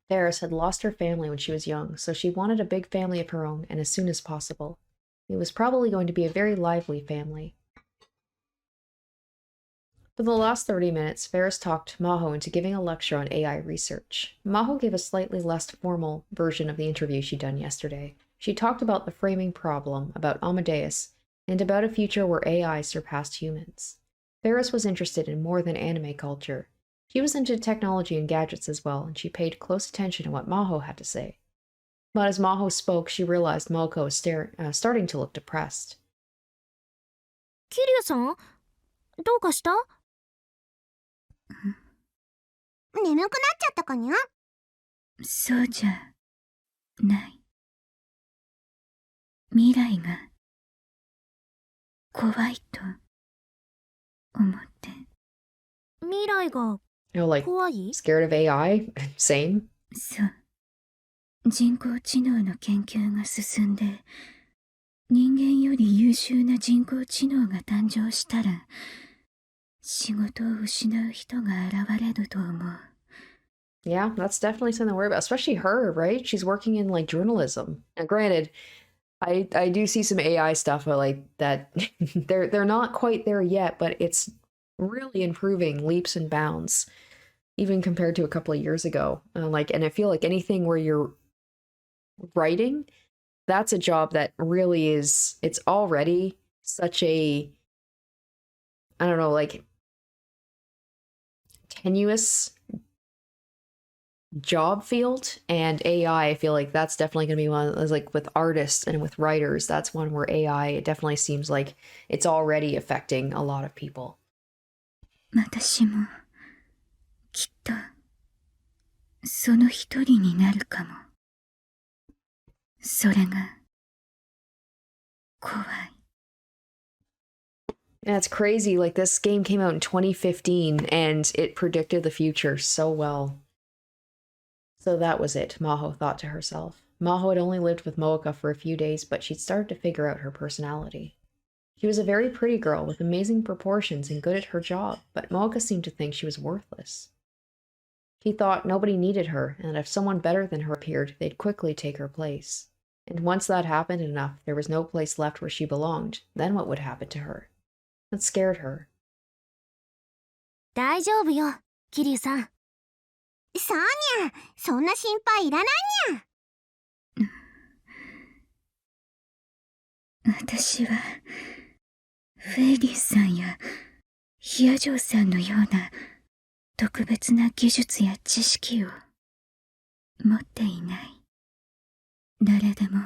Varys had lost her family when she was young, so she wanted a big family of her own and as soon as possible. It was probably going to be a very lively family. For the last 30 minutes, Varys talked Maho into giving a lecture on AI research. Maho gave a slightly less formal version of the interview she'd done yesterday. She talked about the framing problem, about Amadeus, and about a future where AI surpassed humans. Varys was interested in more than anime culture. She was into technology and gadgets as well, and she paid close attention to what Maho had to say. But as Maho spoke, she realized Moeka was starting to look depressed. キリュウさん、どうかした？眠くなっちゃったかにゃ。そうじゃない。未来が怖いと思って。未来が You know, like, 怖い？ scared of AI? Same? そう。人工知能の研究が進んで、人間より優秀な人工知能が誕生したら、仕事を失う人が現れると思う。Yeah, that's definitely something to worry about, especially her, right? She's working in, like, journalism. Now, granted, I do see some AI stuff like that. they're not quite there yet, but it's really improving leaps and bounds, even compared to a couple of years ago. And I feel like anything where you're writing, that's a job that really is, it's already such a, I don't know, like, tenuous job field, and AI, I feel like that's definitely going to be one of those, like with artists and with writers, that's one where AI, it definitely seems like it's already affecting a lot of people. 私もきっとその一人になるかも。それが怖い。Yeah, it's crazy. Like, this game came out in 2015 and it predicted the future so well. So that was it, Maho thought to herself. Maho had only lived with Moeka for a few days, but she'd started to figure out her personality. She was a very pretty girl with amazing proportions and good at her job, but Moeka seemed to think she was worthless. She thought nobody needed her, and that if someone better than her appeared, they'd quickly take her place. And once that happened enough, there was no place left where she belonged. Then what would happen to her? That scared her. 大丈夫よ、キリュウさん。そうにゃ、そんな心配いらないにゃ。私はフェイリーさんやヒアジョーさんのような特別な技術や知識を持っていない。誰でも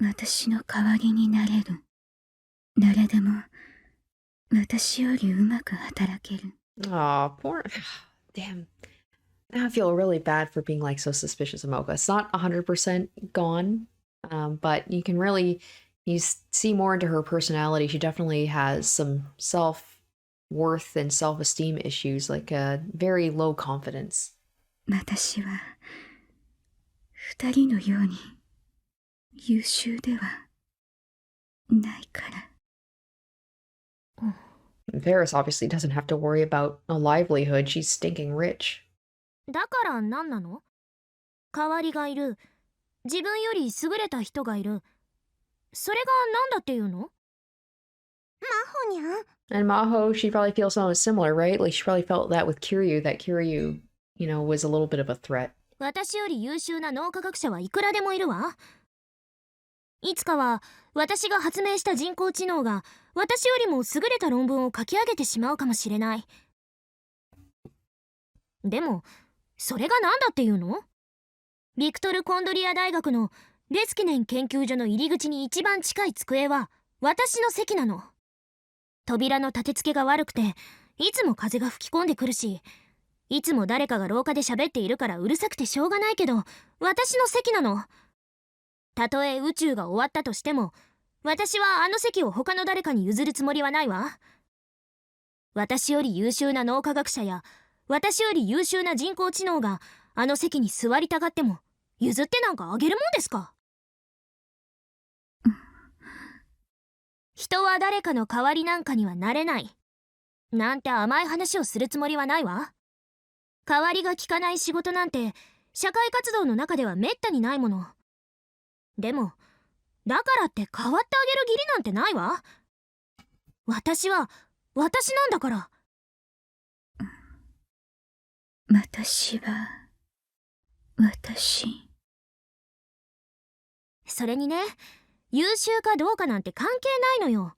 私の代わりになれる。誰でも私よりうまく働ける。Aw, poor... Damn. Now I feel really bad for being, like, so suspicious of Moeka. It's not 100% gone, but you can really You see more into her personality. She definitely has some self-worth and self-esteem issues, like a very low confidence. 私は二人のように優秀ではないから。And Ferris obviously doesn't have to worry about a livelihood. She's stinking rich. だから何なの？代わりがいる。自分より優れた人がいる。それが何だっていうの？マホにゃん。 And Maho, she probably feels something similar, right? Like she probably felt that with Kiryu, that Kiryu, you know, was a little bit of a threat. 私より優秀な脳科学者はいくらでもいるわ。いつかは私が発明した人工知能が私よりも優れた論文を書き上げてしまうかもしれない。でもそれが何だっていうの？ビクトル・コンドリア大学のレスキネン研究所の入り口に一番近い机は私の席なの。扉の立て付けが悪くていつも風が吹き込んでくるし、いつも誰かが廊下で喋っているからうるさくてしょうがないけど、私の席なの。たとえ宇宙が終わったとしても、私はあの席を他の誰かに譲るつもりはないわ。私より優秀な脳科学者や私より優秀な人工知能があの席に座りたがっても譲ってなんかあげるもんですか？人は誰かの代わりなんかにはなれないなんて甘い話をするつもりはないわ。代わりが利かない仕事なんて社会活動の中ではめったにないもの。でもだからって代わってあげる義理なんてないわ。私は私なんだから。私は私。それにね、優秀かどうかなんて関係ないのよ。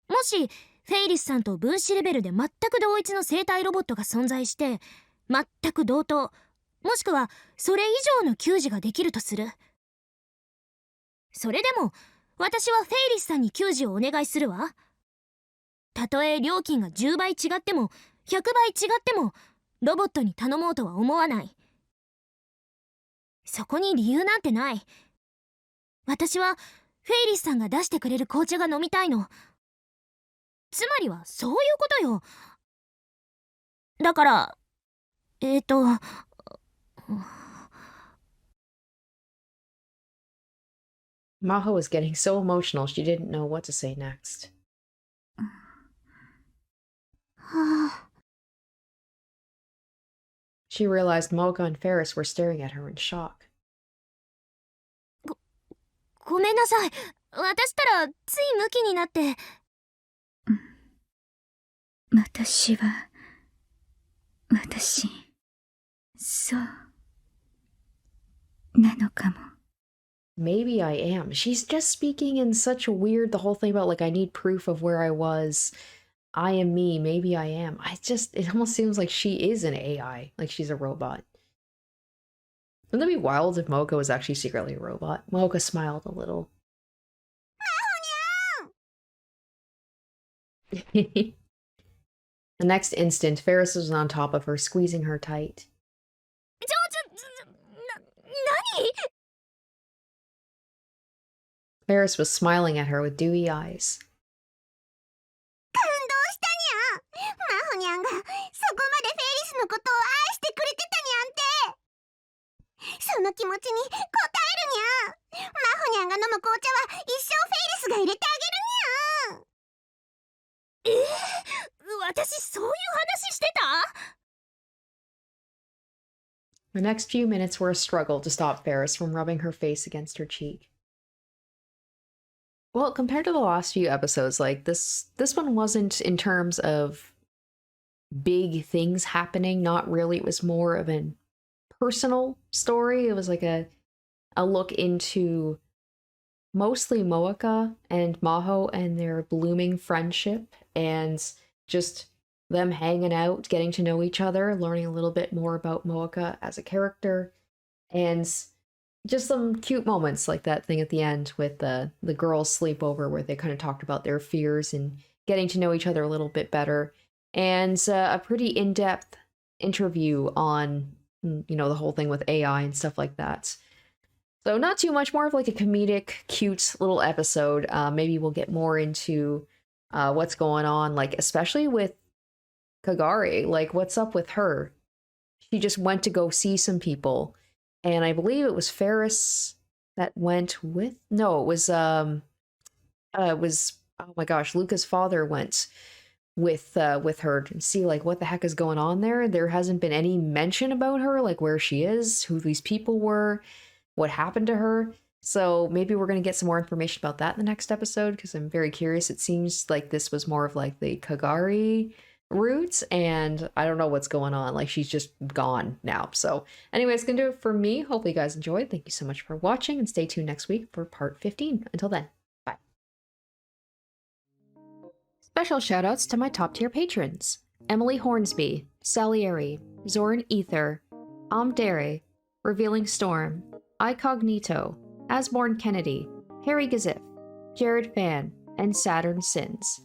もしフェイリスさんと分子レベルで全く同一の生体ロボットが存在して全く同等もしくはそれ以上の給仕ができるとする。それでも私はフェイリスさんに給仕をお願いするわ。たとえ料金が10倍違っても100倍違ってもロボットに頼もうとは思わない。そこに理由なんてない。私はフェイリスさんが出してくれる紅茶が飲みたいの。つまりはそういうことよ。だからMaho was getting so emotional she didn't know what to say next. はあ、 She realized Moeka and Ferris were staring at her in shock. ごめんなさい。私ったらついムキになって。私は私そうなのかも。Maybe I am. She's just speaking in such a weird, the whole thing about like I need proof of where I was. I am me. Maybe I am. It almost seems like she is an AI, like she's a robot. Wouldn't that be wild if Moeka was actually secretly a robot? Moeka smiled a little. The next instant, Ferris was on top of her, squeezing her tight. 何？ Ferris was smiling at her with dewy eyes. 感動したにゃん。マホにゃんがそこまでフェイリスのことを愛してくれてたにゃんて。その気持ちに応えるにゃん。マホにゃんが飲む紅茶は一生フェイリスが入れてあげるにゃん。私そういう話してた？ The next few minutes were a struggle to stop Ferris from rubbing her face against her cheek. Well, compared to the last few episodes, like this one wasn't in terms of big things happening, not really. It was more of a personal story. It was like a look into mostly Moeka and Maho and their blooming friendship and just them hanging out, getting to know each other, learning a little bit more about Moeka as a character, and just some cute moments like that thing at the end with the girls' sleepover where they kind of talked about their fears and getting to know each other a little bit better, and a pretty in-depth interview on, you know, the whole thing with AI and stuff like that. So not too much, more of like a comedic, cute little episode. Maybe we'll get more into what's going on, like especially with Kagari. Like, what's up with her? She just went to go see some people, and I believe it was Ferris that went with. No, it was oh my gosh, Luca's father went with her to see like what the heck is going on there. There hasn't been any mention about her, like where she is, who these people were, what happened to her. So maybe we're going to get some more information about that in the next episode, because I'm very curious. It seems like this was more of like the Kagari route, and I don't know what's going on. Like, she's just gone now. So anyways, gonna do it for me. Hopefully you guys enjoyed. Thank you so much for watching, and stay tuned next week for part 15. Until then, bye. Special shoutouts to my top tier patrons: Emily Hornsby, Salieri, Zorn Ether, Amdere, Revealing Storm, Icognito, Asborn Kennedy, Harry Gazif, Jared Fan, and Saturn Sins.